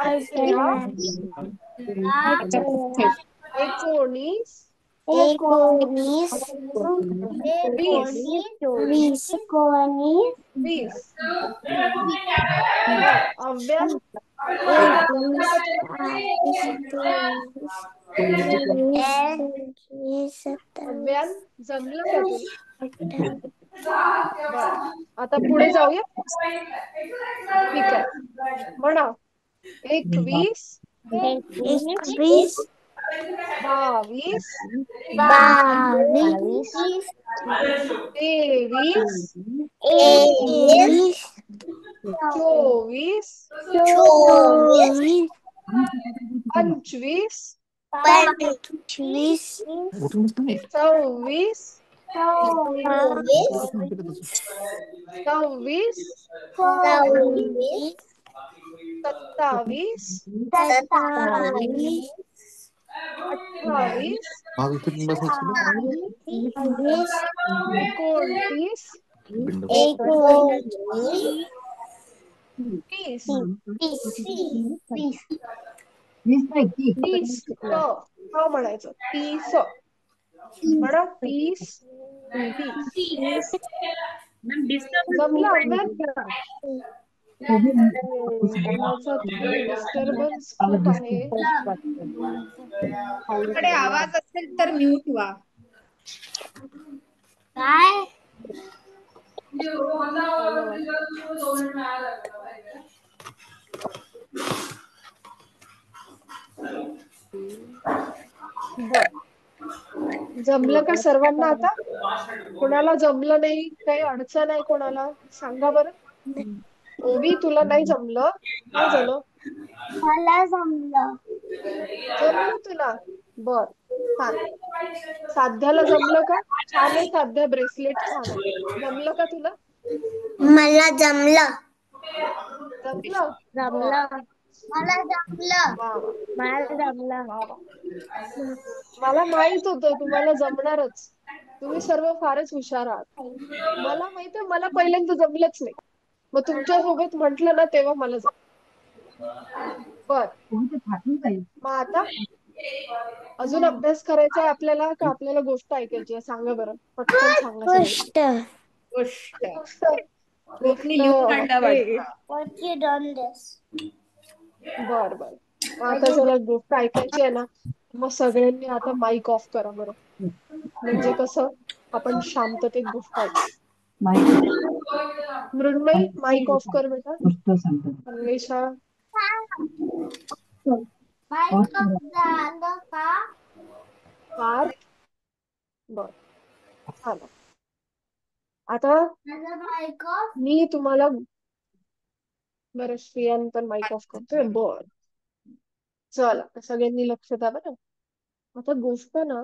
18 19 20 20. बर. अव्यान, जमलं का तुला? अव्यान, जमलं का तुला? बर. आता पुढे जाऊया. ठीक आहे. म्हणा. 21 22 23 24 25 25 उठून बसतो नीट. 26 परत नाही केलं तसं. 26 26 27 27 28 मागं फिरून बसायचं ना. 29 बिंडो. 29 30 30 नाही की 30 हा म्हणायचं 30 म्हणा 30 30 जमलं अभ्यास माझा थोडं डिस्टर्बन्स खूप आहे कडे आवाज असेल तर म्यूट व्हा. काय आलं वाटतं बर जमलं का सर्वांना आता कोणाला जमलं नाही काही अडचण आहे कोणाला सांगा बरं ओवी तुला नाही जमलं काय झालं मला जमलं जमलं तुला बर छान साध्याला जमलं का छान आहे साध्या ब्रेसलेट छान आहे जमलं का तुला मला जमलं जमलं बर मला जमलं वा वा मला जमलं वा वा मला माहित होतं तुम्हाला जमणारच तुम्ही सर्व फारच हुशार आहात मला माहित आहे मला पहिल्यांदा जमलंच नाही मग तुमच्या सोबत म्हंटल ना तेव्हा मला बर कोणते फाटून जाईल मग आता अजून अभ्यास करायचा आहे आपल्याला का आपल्याला गोष्ट ऐकायची आहे सांगा बरं पटकन सांगा सगळ्यांनी गोष्ट गोष्ट गोपनी गोष्ट लिहून काढलं ओके वाटतं. What you done this? बर बर मग आता चला गोष्ट ऐकायची आहे ना मग सगळ्यांनी आता माईक ऑफ करा बरं म्हणजे कसं आपण शांततेत गोष्ट ऐकू मृण्मयी माईक ऑफ कर बेटा गोष्ट सांगतात अन्वेषा Mic of झालं का? पार्थ बर झालं आता माझं mic off? मी तुम्हाला बरं श्रेयान पण माईक ऑफ करतोय बर चला आता सगळ्यांनी लक्ष द्या बरं आता गोष्ट ना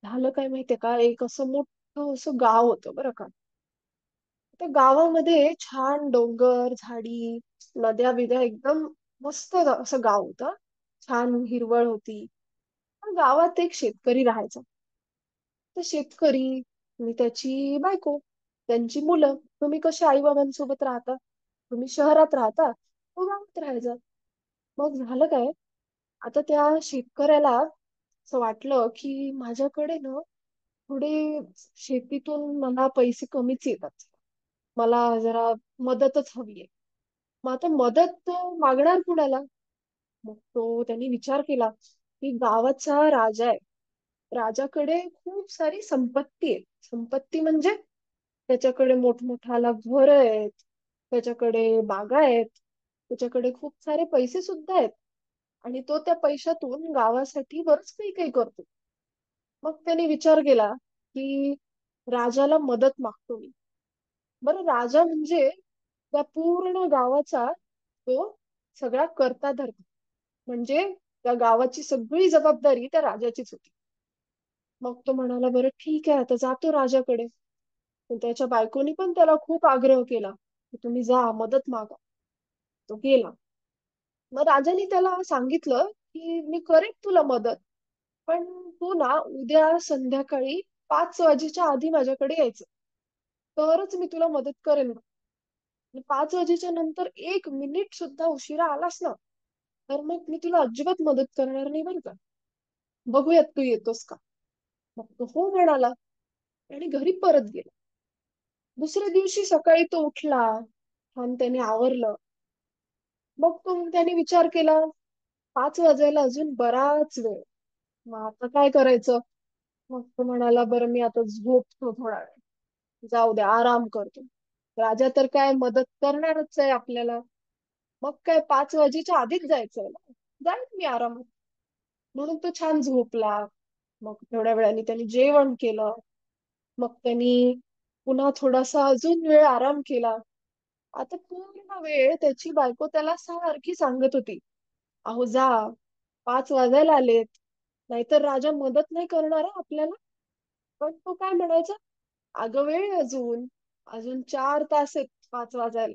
झालं काय माहितीये का एक असं मोठं असं गाव होतं बरं का त्या गावामध्ये छान डोंगर झाडी नद्या बिद्या एकदम मस्त असं गाव होतं छान हिरवळ होती पण गावात एक शेतकरी राहायचा तर शेतकरी आणि त्याची बायको त्यांची मुलं तुम्ही कसे आई बाबांसोबत राहता तुम्ही शहरात राहता तो गावात राहायचा मग झालं काय आता त्या शेतकऱ्याला असं वाटलं की माझ्याकडे ना थोडे शेतीतून मला पैसे कमीच येतात मला जरा मदतच हवी आहे मग आता मदत तो मागणार कुणाला मग तो त्यांनी विचार केला की गावाचा राजा आहे राजाकडे खूप सारी संपत्ती आहे संपत्ती म्हणजे त्याच्याकडे मोठमोठाला घर आहेत त्याच्याकडे बागा आहेत त्याच्याकडे खूप सारे पैसे सुद्धा आहेत आणि तो त्या पैशातून गावासाठी बरंच काही काही करतो मग त्याने विचार केला की राजाला मदत मागतो मी बरं राजा म्हणजे त्या पूर्ण गावाचा तो सगळा करता धरता म्हणजे त्या गावाची सगळी जबाबदारी त्या राजाचीच होती मग तो म्हणाला बरं ठीक आहे आता जातो राजाकडे पण त्याच्या बायकोनी पण त्याला खूप आग्रह केला की तुम्ही जा मदत मागा तो गेला मग राजाने त्याला सांगितलं की मी करेन तुला मदत पण तू ना उद्या संध्याकाळी 5 वाजेच्या आधी माझ्याकडे यायचं तरच मी तुला मदत करेन आणि 5 वाजेच्या नंतर 1 मिनिट सुद्धा उशिरा आलास ना तर मग मी तुला अजिबात मदत करणार नाही बरं का बघूयात तू येतोस का मग तो हो म्हणाला आणि घरी परत गेला दुसऱ्या दिवशी सकाळी तो उठला छान त्याने आवरलं मग तो त्याने विचार केला 5 वाजायला अजून बराच वेळ मग आता काय करायचं मग तो म्हणाला बरं मी आता झोपतो थोडा वेळ जाऊ दे आराम करतो राजा तर काय मदत करणारच आहे आपल्याला मग काय 5 वाजेच्या आधीच जायचंय ना जाईल मी आरामात म्हणून तो छान झोपला मग थोड्या वेळाने त्याने जेवण केलं मग त्यांनी पुन्हा थोडासा अजून वेळ आराम केला आता पूर्ण वेळ त्याची बायको त्याला सारखी सांगत होती अहो जा 5 वाजायला आलेत नाहीतर राजा मदत नाही करणार हं आपल्याला. पण तो काय म्हणायचा, अगं वेळ आहे अजून, अजून 4 तास आहेत 5 वाजायला,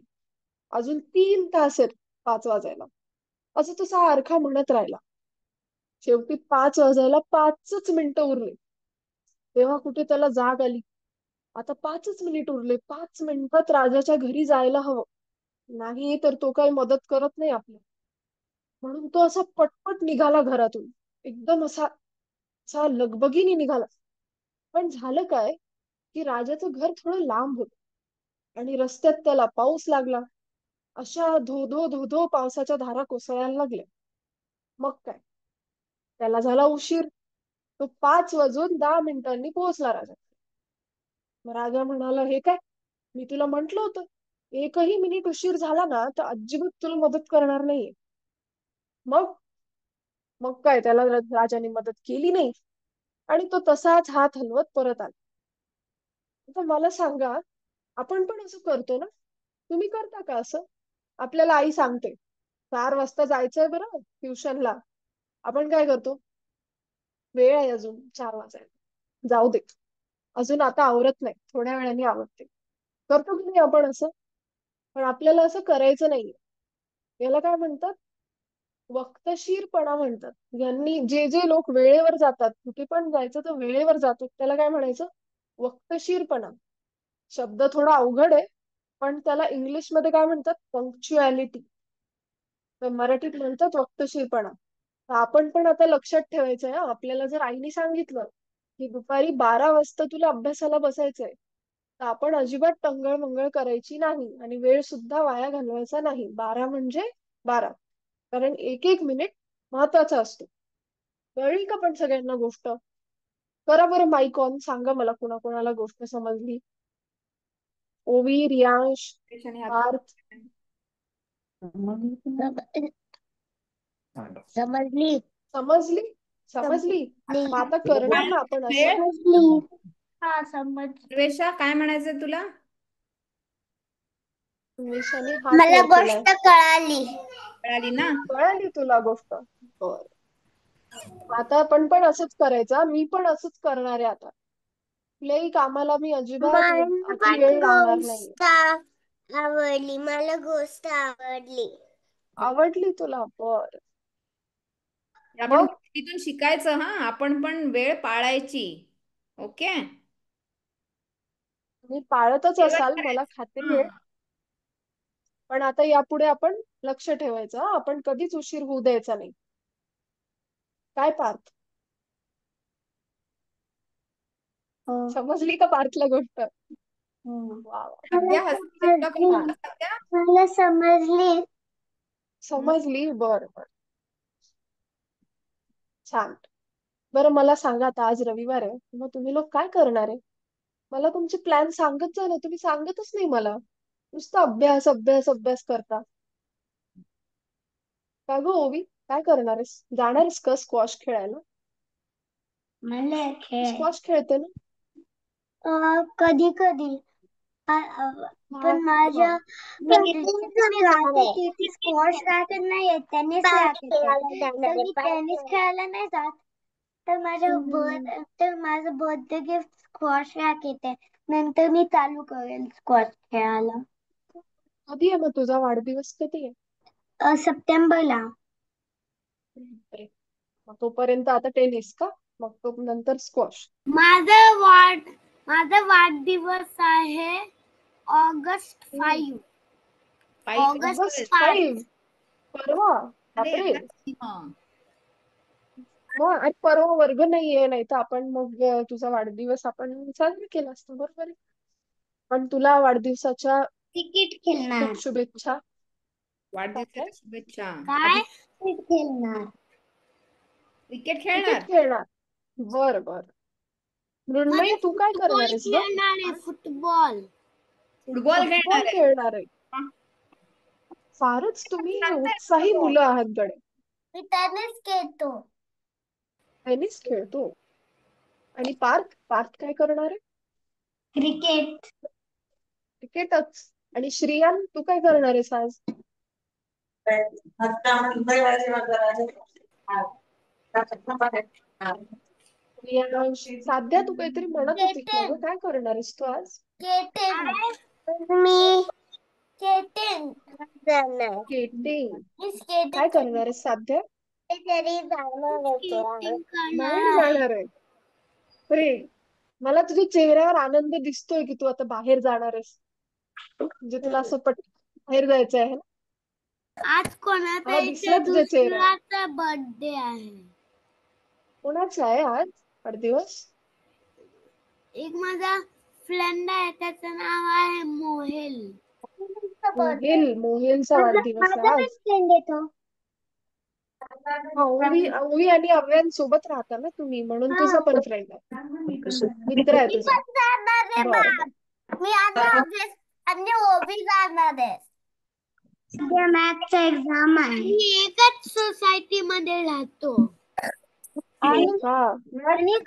अजून 3 तास आहेत 5 वाजायला. असं तो सारखा म्हणत राहिला. शेवटी 5 वाजायला 5च मिनिटं उरले. तेव्हा कुठे त्याला जाग आली, आता 5च मिनिट उरले, 5 मिनिटात राजाच्या घरी जायला हवं, नाही तर तो काही मदत करत नाही आपली. म्हणून तो असा पटपट निघाला घरातून, एकदम असा असा लगबगीने निघाला. पण झालं काय, की राजाचं घर थोडं लांब होतं आणि रस्त्यात त्याला पाऊस लागला. अशा धो धो धो धो पावसाच्या धारा कोसळायला लागल्या. मग काय, त्याला झाला उशीर. तो 5 वाजून 10 मिनिटांनी पोहोचला राजा. मग राजा म्हणाला, हे काय, मी तुला म्हंटल होतं, एकही मिनिट उशीर झाला ना तर अजिबात तुला मदत करणार नाहीये. मग मग काय, त्याला राजाने मदत केली नाही आणि तो तसाच हात हलवत परत आला. आता मला सांगा, आपण पण असं करतो ना? तुम्ही करता का असं? आपल्याला आई सांगते 4 वाजता जायचंय बरं ट्युशनला. आपण काय करतो, वेळ आहे अजून 4 वाजायला, जाऊ दे, अजून आता आवरत नाही, थोड्या वेळाने आवरते. करतो की नाही आपण असं? पण आपल्याला असं करायचं नाहीये. याला काय म्हणतात, वक्तशीरपणा म्हणतात. यांनी जे जे लोक वेळेवर जातात, कुठे पण जायचं तर वेळेवर जातो, त्याला काय म्हणायचं, वक्तशीरपणा. शब्द थोडा अवघड आहे, पण त्याला इंग्लिश मध्ये काय म्हणतात, पंक्च्युअलिटी. तर मराठीत म्हणतात वक्तशीरपणा. तर आपण पण आता लक्षात ठेवायचंय हं. आपल्याला जर आईने सांगितलं की दुपारी 12 वाजता तुला अभ्यासाला बसायचंय, तर आपण अजिबात टंगळ मंगळ करायची नाही आणि वेळ सुद्धा वाया घालवायचा नाही. 12 म्हणजे 12, कारण एक एक मिनिट महत्वाचा असतो. कळली का पण सगळ्यांना गोष्ट? करा बरं माईक ऑन, सांगा मला कुणाकुणाला गोष्ट समजली. ओवी, रियांश, रेशाने हात पार्थ. समजली समजली? समजली? मग आता करणार ना आपण असं? वेळ समजली हा समज रेशा, काय म्हणायचंय तुला? निशाने हात मला वर केलाय. गोष्ट कळाली. कळाली ना? कळाली तुला गोष्ट? बर. आता आपण पण असंच करायचं. मी पण असंच करणार आहे आता. कुठल्याही कामाला मी अजिबात मला अति पण वेळ लावणार नाही. गोष्ट आवडली. मला गोष्ट आवडली. आवडली तुला? बर. आपण मग गोष्टीतून शिकायचं हा, आपण पण वेळ पाळायची. ओके, मी पाळतच वेळेवर असाल, मला करायचं. खात्री आहे. पण आता यापुढे आपण लक्ष ठेवायचं हं. आपण कधीच उशीर होऊ द्यायचा नाही. काय पार्थ? समजली का पार्थला गोष्ट? वा वा. सध्या हसते, तुला छान. कळलं सध्या? मला समजली. समजली? बर बर, छान. बरं मला सांगा, आता आज रविवार आहे, मग तुम्ही लोक काय करणार आहे? मला तुमचे प्लॅन सांगत जा ना. तुम्ही सांगतच नाही मला, नुसतं अभ्यास अभ्यास अभ्यास करता. का गं ओवी, काय करणार आहेस? जाणार आहेस का स्क्वॉश खेळायला? मला स्क्वॉश खेळते ना? कधी कधी पण माझ्या हा. स्क्वॉश रॅकेट नाही येत, टेनिस रॅकेट आहे. तर मी टेनिस खेळायला नाही जात. तर माझं बर्थडे गिफ्ट स्क्वॉश रॅकेट आहे. नंतर मी चालू करेल स्क्वॉश खेळायला. कधी आहे मग तुझा वाढदिवस, कधी आहे? सप्टेंबरला. बापरे. मग तोपर्यंत आता टेनिस का, मग तो नंतर स्क्वॉश. माझा वाढदिवस आहे ऑगस्ट 5. August August 5. 5, परवा. अरे बापरे. मग मग आणि परवा वर्ग नाहीये, नाही तर आपण मग तुझा वाढदिवस आपण साजरा केला असता. बरोबर आहे. पण तुला वाढदिवसाच्या क्रिकेट खेळणार. खूप शुभेच्छा. वाढदिवसाच्या शुभेच्छा. काय क्रिकेट खेळणार? क्रिकेट क्रिकेट खेळणार? खेळणार? बर बर. मृण्मयी, तू काय करणार आहेस ग? खेळणार आहे. फुटबॉल. फुटबॉल फुटबॉल खेळणार आहे? खेळणार आहे? हा. फारच तुम्ही सांगताय उत्साही फुटबॉल. मुलं आहात गडे. मी टेनिस खेळतो. टेनिस खेळतो. आणि पार्थ, पार्थ काय करणार आहे? क्रिकेट. क्रिकेटच. आणि श्रियान, तू काय करणार आहेस आज? प्रियांश, साध्या तू काहीतरी म्हणत होतीस ना ग, काय करणार आहेस तू आज? मी skating जाणार. स्केटिंग. मी काय skating करणार आहेस साध्या? तरी जाणार होते. बाहेर जाणार आहे. अरे, मला तुझ्या चेहऱ्यावर आनंद दिसतोय की तू आता बाहेर जाणार आहेस. म्हणजे तुला असं बाहेर जायचं आहे ना? आज कोणाचा मला दिसलं तुझ्या चेहऱ्यावर. दुसऱ्याचा बर्थडे आहे. कोणाचा आहे आज वाढदिवस? एक माझा फ्रेंड आहे, त्याचं नाव आहे मोहेल. मोहेलचा वाढदिवस आहे आज. फ्रेंड आहे तो. ओवी आणि अव्यान सोबत राहता ना तुम्ही, म्हणून तुझा पण फ्रेंड आहे, मित्र आहे तुझा. बरं. मी आणि ओवी जाणार आहे. उद्या मॅथ्सचा एक्झाम आहे. मी एकच सोसायटी मध्ये राहतो. आणि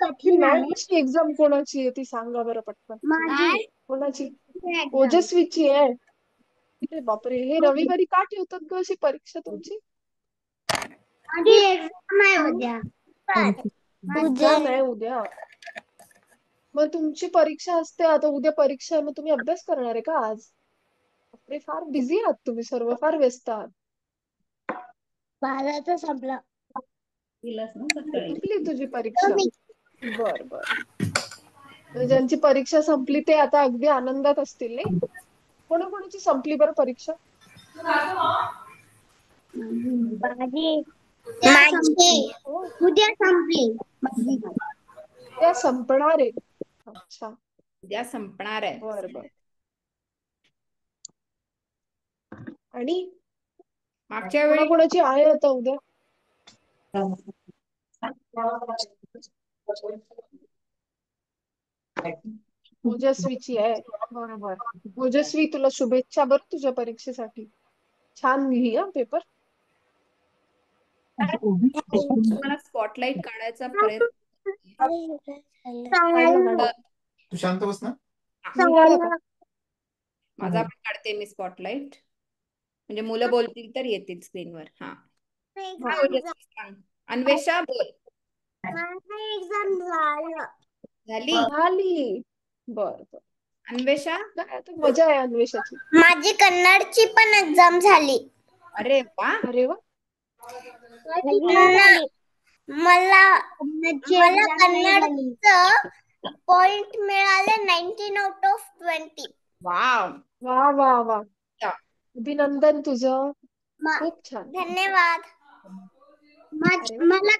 कठीण आहे. मॅथ्सची एक्झाम कोणाची आहे ती सांगा बरं पटकन. माझी कोणाची? ओजस्वीची आहे. अरे बापरे, हे रविवारी का ठेवतात ग अशी परीक्षा तुमची? माझी एक्झाम आहे उद्या. एक्झाम आहे उद्या. मग तुमची परीक्षा असते आता, उद्या परीक्षा आहे, मग तुम्ही अभ्यास करणार आहे का आज? बापरे, फार बिझी आहात तुम्ही सर्व, फार व्यस्त आहात. बाराचं संपलं. संपली तुझी परीक्षा? बर बर. ज्यांची परीक्षा संपली ते आता अगदी आनंदात असतील नाही? कोणाकोणाची संपली बरं परीक्षा? माझी हो, उद्या संपली. त्या संपणार आहे. अच्छा, उद्या संपणार आहे. बर बर. आणि मागच्या वेळी कोणाकोणाची आहे आता उद्या? ओजस्वीची आहे. बरोबर. ओजस्वी, तुला शुभेच्छा बरं तुझ्या परीक्षेसाठी. छान लिही हा पेपर. मला स्पॉटलाइट काढायचा प्रयत्न. तू शांत बस ना. माझा पण काढते मी स्पॉटलाइट, म्हणजे मुलं बोलतील तर येतील स्क्रीनवर. हा, सांग. अन्वेषा बोल. एक्झाम झाली झाली. बर बर. अन्वेषा? काय आता मजा आहे अन्वेषाची. माझी कन्नडची पण एक्झाम झाली. अरे वा. अरे वा. मला कन्नडचं पॉइंट मिळाले 19 आउट ऑफ 20. वाव. वा वा वा. या. अभिनंदन तुझं. खूप छान. धन्यवाद. अरे वा. मला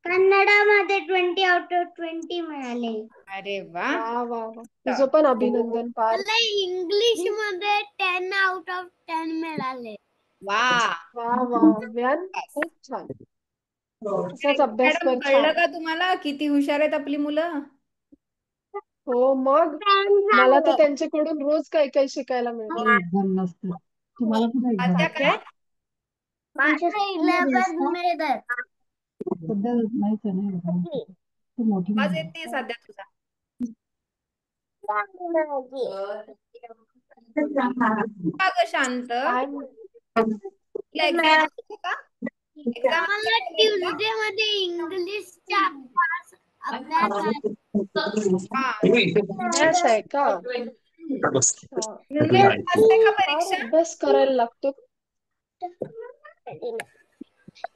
कन्नडामध्ये 20 आउट ऑफ 20 मिळाले. अरे वा. वा वा वा. तुझं पण अभिनंदन. फार. मला इंग्लिश मध्ये 10 आउट ऑफ 10 मिळाले. वा वा वा. व्यान, खूप छान. असाच अभ्यास मॅडम, कर. कळलं छान. का तुम्हाला किती हुशार आहेत आपली मुलं? हो, मग मला तर त्यांच्याकडून रोज काही काही शिकायला मिळतं. एक्झाम नसतं. तुम्हाला कुठे एक्झाम आत्या क्या? काय? सध्या नाहीच आहे ना exam. तू मोठी आवाज मुलगी येत नाही सध्या तुझा. का ग शांत? काय? तुला एक्झाम का? एक्झाम मला ट्यूजडे मध्ये इंग्लिशचा अभ्यास आहे. अभ्यास आहे का? अच्छा. असते का फार परीक्षा? अभ्यास करायला लागतो.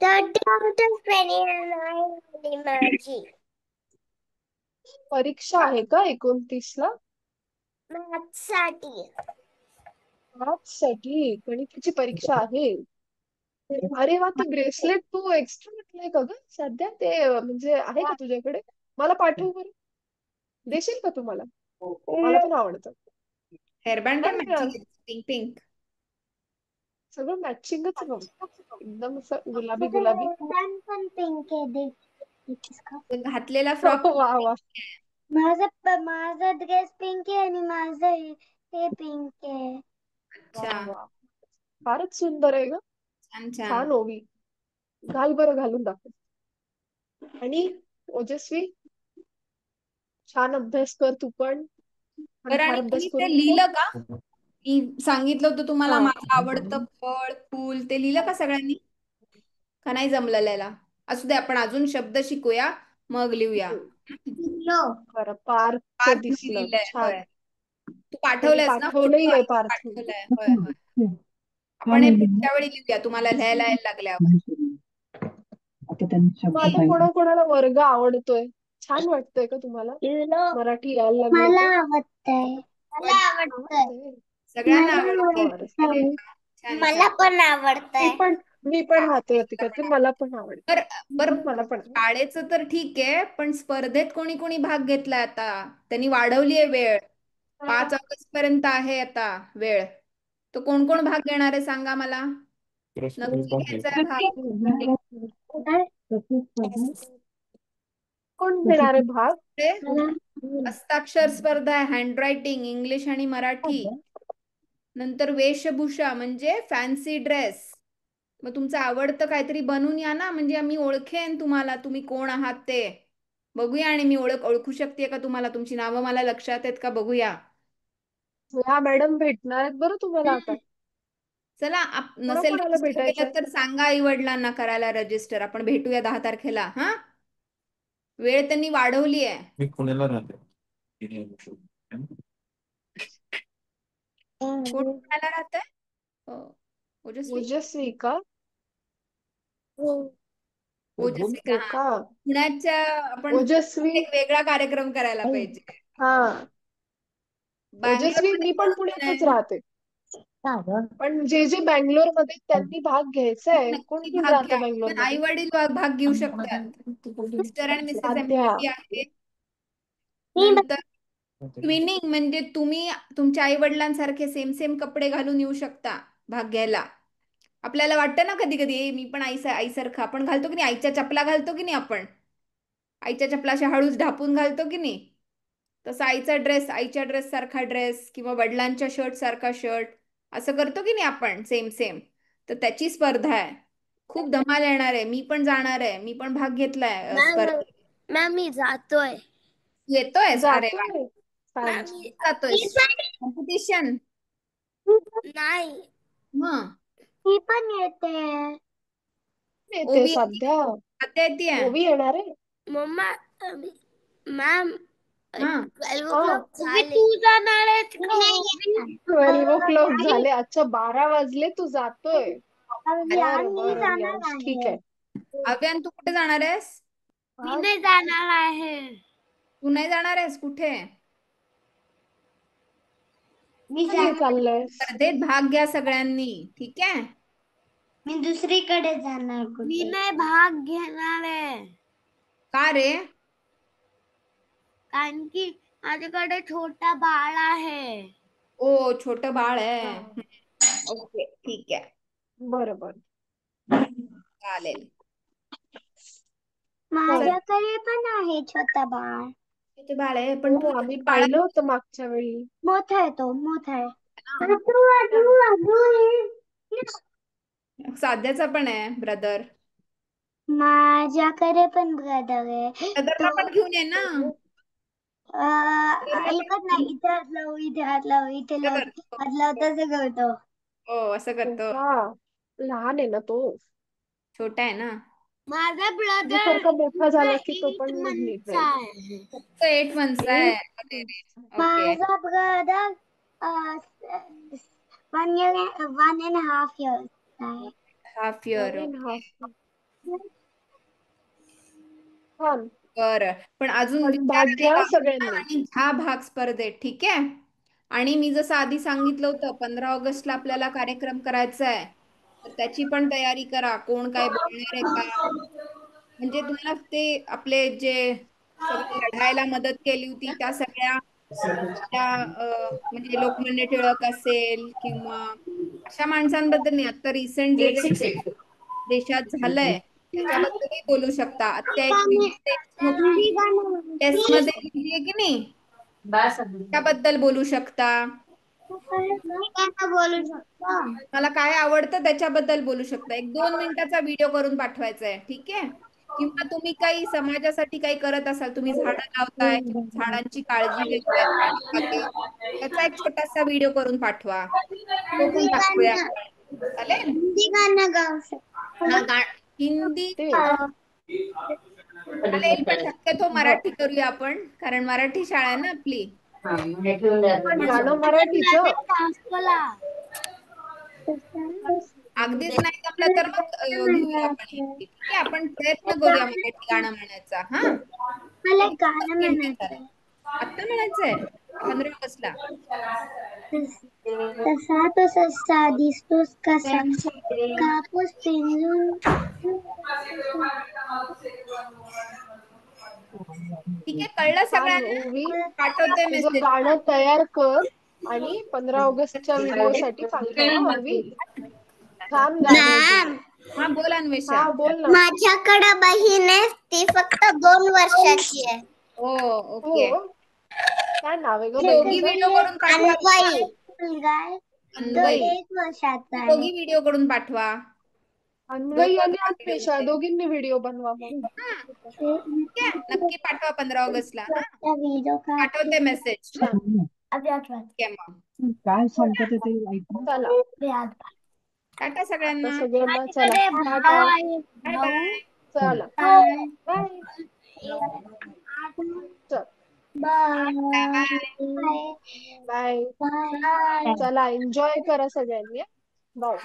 30 आउट ऑफ 20 माझी. परीक्षा आहे का 29 ला? मॅथ्ससाठी. साठी गणिताची परीक्षा आहे. अरे वा, ते ब्रेसलेट तू एक्स्ट्रा घेतलंय का ग सध्या? ते म्हणजे आहे का तुझ्याकडे? मला पाठव बरं. देशील का तू मला? मला पण आवडतं. हेअरबँड पण छान मॅचिंग मिळालं. Pink pink. सगळं मॅचिंगच आहे बघ. एकदम असं गुलाबी गुलाबी. पण पिंक आहे. घातलेला फ्रॉक. वा वा. माझा ड्रेस पिंक आहे आणि माझं हे पिंक आहे. अच्छा, वा वा. फारच सुंदर आहे ग. छान छान. छान ओवी. घाल बरं, घालून दाखव. आणि ओजस्वी, छान अभ्यास कर तू पण. आणि बरं, फार आणि अभ्यास तुम्ही करू ते नको. लिहिलं का? मी सांगितलं होतं तुम्हाला हा. माझं आवडतं फळ फूल, ते लिहिलं का सगळ्यांनी? का नाही जमलं लिहायला? असू दे, आपण अजून शब्द शिकूया. मग लिहूया. बरं, पार्थ पार्थ मी दिसलं. लिहिलंय. छान. होय, तू त्याने पाठवलंयस ना फोटो? पाठवलंही आहे पार्थने. पाठवलंय. होय होय. आपण हे पुढच्या वेळी लिहूया, तुम्हाला लिहायला लागल्यावर. मग आता कोणाकोणाला वर्ग आवडतोय? छान वाटतंय का तुम्हाला मराठी यायला लागलं मला तर? आवडतंय. मला आवडतंय. आवडतंय. सगळ्यांना मला आवडते. आवडतंय. छान मला छान. पण आवडतंय. मी पण हातवरती करते. मला पण आवडतं. बर, मला पण आवडतं. शाळेचं तर ठीक आहे, पण स्पर्धेत कोणी कोणी भाग घेतलाय आता? त्यांनी वाढवली आहे वेळ. 5 ऑगस्ट पर्यंत आहे आता वेळ. तो कोण कोण भाग घेणार आहे सांगा मला. नक्की घ्यायचा आहे भाग. कोण घेणार आहे भाग? ते हस्ताक्षर स्पर्धा आहे, हँडरायटिंग, इंग्लिश आणि मराठी. नंतर वेशभूषा म्हणजे फॅन्सी ड्रेस. मग तुमचं आवडतं काहीतरी बनून या ना, म्हणजे आम्ही ओळखेन तुम्हाला, तुम्ही कोण आहात ते बघूया. आणि मी ओळखू शकते का तुम्हाला? तुमची नावं मला लक्षात आहेत का बघूया. ह्या मॅडम भेटणार आहेत बरं तुम्हाला आता. चला, नसेल कोणाकोणाला रजिस्टर भेटायचंय? केलं तर सांगा आई वडिलांना करायला रजिस्टर. आपण भेटूया 10 तारखेला. हा, वेळ त्यांनी वाढवली आहे. मी पुण्याला राहते. कोण पुण्याला राहतंय? ओजस्वी. ओजस्वी का? ओजस्वी का? हो हा. का? पुण्याच्या आपण ओजस्वी. एक वेगळा कार्यक्रम करायला पाहिजे. हा, ओजस्वी. मी पण पुण्यातच बँगलोर राहते. पण जे जे बँगलोर मध्ये त्यांनी भाग घ्यायचाय, कोण नक्की कोण भाग घ्या. राहतं बँगलोर आई मध्ये? वडील भाग घेऊ शकतात. मिस्टर आणि मिसेस साध्या. एमपी आहे. नंतर ट्विनिंग म्हणजे तुम्ही तुमच्या आई वडिलांसारखे सेम सेम कपडे घालून येऊ शकता भाग घ्यायला. आपल्याला वाटतं ना कधी कधी, मी पण आईसारखं आपण घालतो की नाही, आईच्या चपला घालतो की नाही, आपण आईच्या चपला अशा हळूच ढापून घालतो की नाही, तसं आईचा ड्रेस, आईच्या ड्रेस सारखा ड्रेस किंवा वडिलांच्या शर्ट सारखा शर्ट असं करतो की नाही आपण, सेम सेम. तर त्याची स्पर्धा आहे. खूप धमाल येणार आहे. मी पण जाणार आहे. मी पण भाग घेतलाय स्पर्धेत. मॅम मी जातोय. येतोयस? अरे वा. जातोय. छान. जातोयस कॉम्पिटिशन? नाही, मग मी पण येते. येते ओवी सध्या. येते. ओवी येणार आहे. मम्मा, मॅम हा 12 हा. o'clock झाले. तू जाणार आहेस का? 12 o'clock झाले. अच्छा, 12 वाजले. तू जातोय. आज बरं मी बरं जाणार यश, ठीक आहे. आहे. अव्यान, तू कुठे जाणार आहेस? मी नाही जाणार आहे. तू नाही जाणार आहेस कुठे? मी कुठे चाललंयस? स्पर्धेत भाग घ्या सगळ्यांनी, ठीक आहे? मी दुसरीकडे जाणार. मी नाही भाग घेणार आहे. का रे? कारण की माझ्याकडे छोटा बाळ आहे. ओ, छोट बाळ आहे. हा. ओके, ठीक आहे, बरं बरं. चालेल. माझ्याकडे पण आहे छोटा बाळ. छोटे बाळ आहे, पण तू हो, आम्ही बाळा पाहिलं होतं मागच्या वेळी. मोठा आहे तो, मोठा आहे. साध्याचा पण आहे ब्रदर. माझ्याकडे पण ब्रदर आहे. ब्रदरला पण घेऊन ये ना. ऐकत नाही. इथे हात लावू, इथे हात लावू, इथे असं हात लावू, तसं करतो. हो, असं हो करतो. का? लहान आहे ना तो. छोटा आहे ना. माझा ब्रदर तुझ्यासारखा मोठा झाला की तो 8 पण नीट months जाईल. आहे. फक्त 8 months आहे. ओके. माझा ब्रदर 1.5 years आहे. Half year. 1.5. छान. बरं, पण अजून पण विचार भाग आणि घ्या वाचा सगळ्यांनी. आणि ह्या भाग स्पर्धेत, ठीक आहे? आणि मी जसं आधी सांगितलं होतं, 15 ऑगस्टला आपल्याला कार्यक्रम करायचा आहे, तर त्याची पण तयारी करा. कोण काय बोलणार आहे का? म्हणजे तुम्हाला ते आपले जे सगळे लढायला मदत केली होती त्या सगळ्या त्या म्हणजे लोकमान्य टिळक असेल किंवा अशा माणसांबद्दल नाही, आता रिसेंट जे जे देशात झालंय त्याच्याबद्दलही बोलू शकता. आता एक हिंदी गाणं टेस्ट मध्ये लिहिलीये की नाही, त्याबद्दल बोलू शकता. बोलू शकतो. मला काय आवडतं त्याच्याबद्दल बोलू शकता. 1-2 मिनिटाचा व्हिडिओ करून पाठवायचा आहे, ठीक आहे? किंवा तुम्ही काही समाजासाठी काही करत असाल, तुम्ही झाडं लावताय किंवा झाडांची काळजी घेताय, पाणी बागेत, त्याचा एक छोटासा व्हिडिओ करून पाठवा. तो पण टाकूया आपण. चालेल? हिंदी गाणं गाऊ शकतो. हिंदी ते चालेल, पण शक्यतो मराठी करूया आपण, कारण मराठी शाळा आहे ना आपली. पण गाणं मराठीचं. अगदीच नाही जमलं तर मग घेऊया आपण हिंदी. ठीक आहे, आपण प्रयत्न करूया मराठी गाणं म्हणायचा. हा, मला गाणं म्हणायचं. आता म्हणायचंय 15 ऑगस्टला. तसा तो ससा दिसतोस कसा, कापूस पिंजून. ठीक आहे, कळलं छान सगळ्यांना? ओवी, पाठवते तुझं मेसेज. गाणं तयार कर आणि 15 ऑगस्टच्या व्हिडिओ साठी पाठव हा ओवी. छान गाणं आहे तुझं. हा, बोल अन्वेषा. हा बोल ना. माझ्याकडे बहीण आहे, ती फक्त 2 वर्षाची आहे. हो, ओके. हो, काय नाव आहे ग दोघी बहिणीचं? व्हिडिओ करून पाठवा. अन्वई मुलगा आहे, तो अन्वई, 1 वर्षाचा आहे. दोघी व्हिडिओ करून पाठवा. अन्वई आणि अन्वेषा दोघींनी व्हिडिओ बनवा मग. ठीक आहे, नक्की पाठवा 15 ऑगस्टला. व्हिडिओ पाठवते मेसेज. काय सांगतात ते ऐकू. चला टाटा सगळ्यांना. सगळ्यांना चला टाटा. Bye bye. चला बाय. चल बाय बाय. बाय. चला एन्जॉय करा सगळ्यांनी. बाय.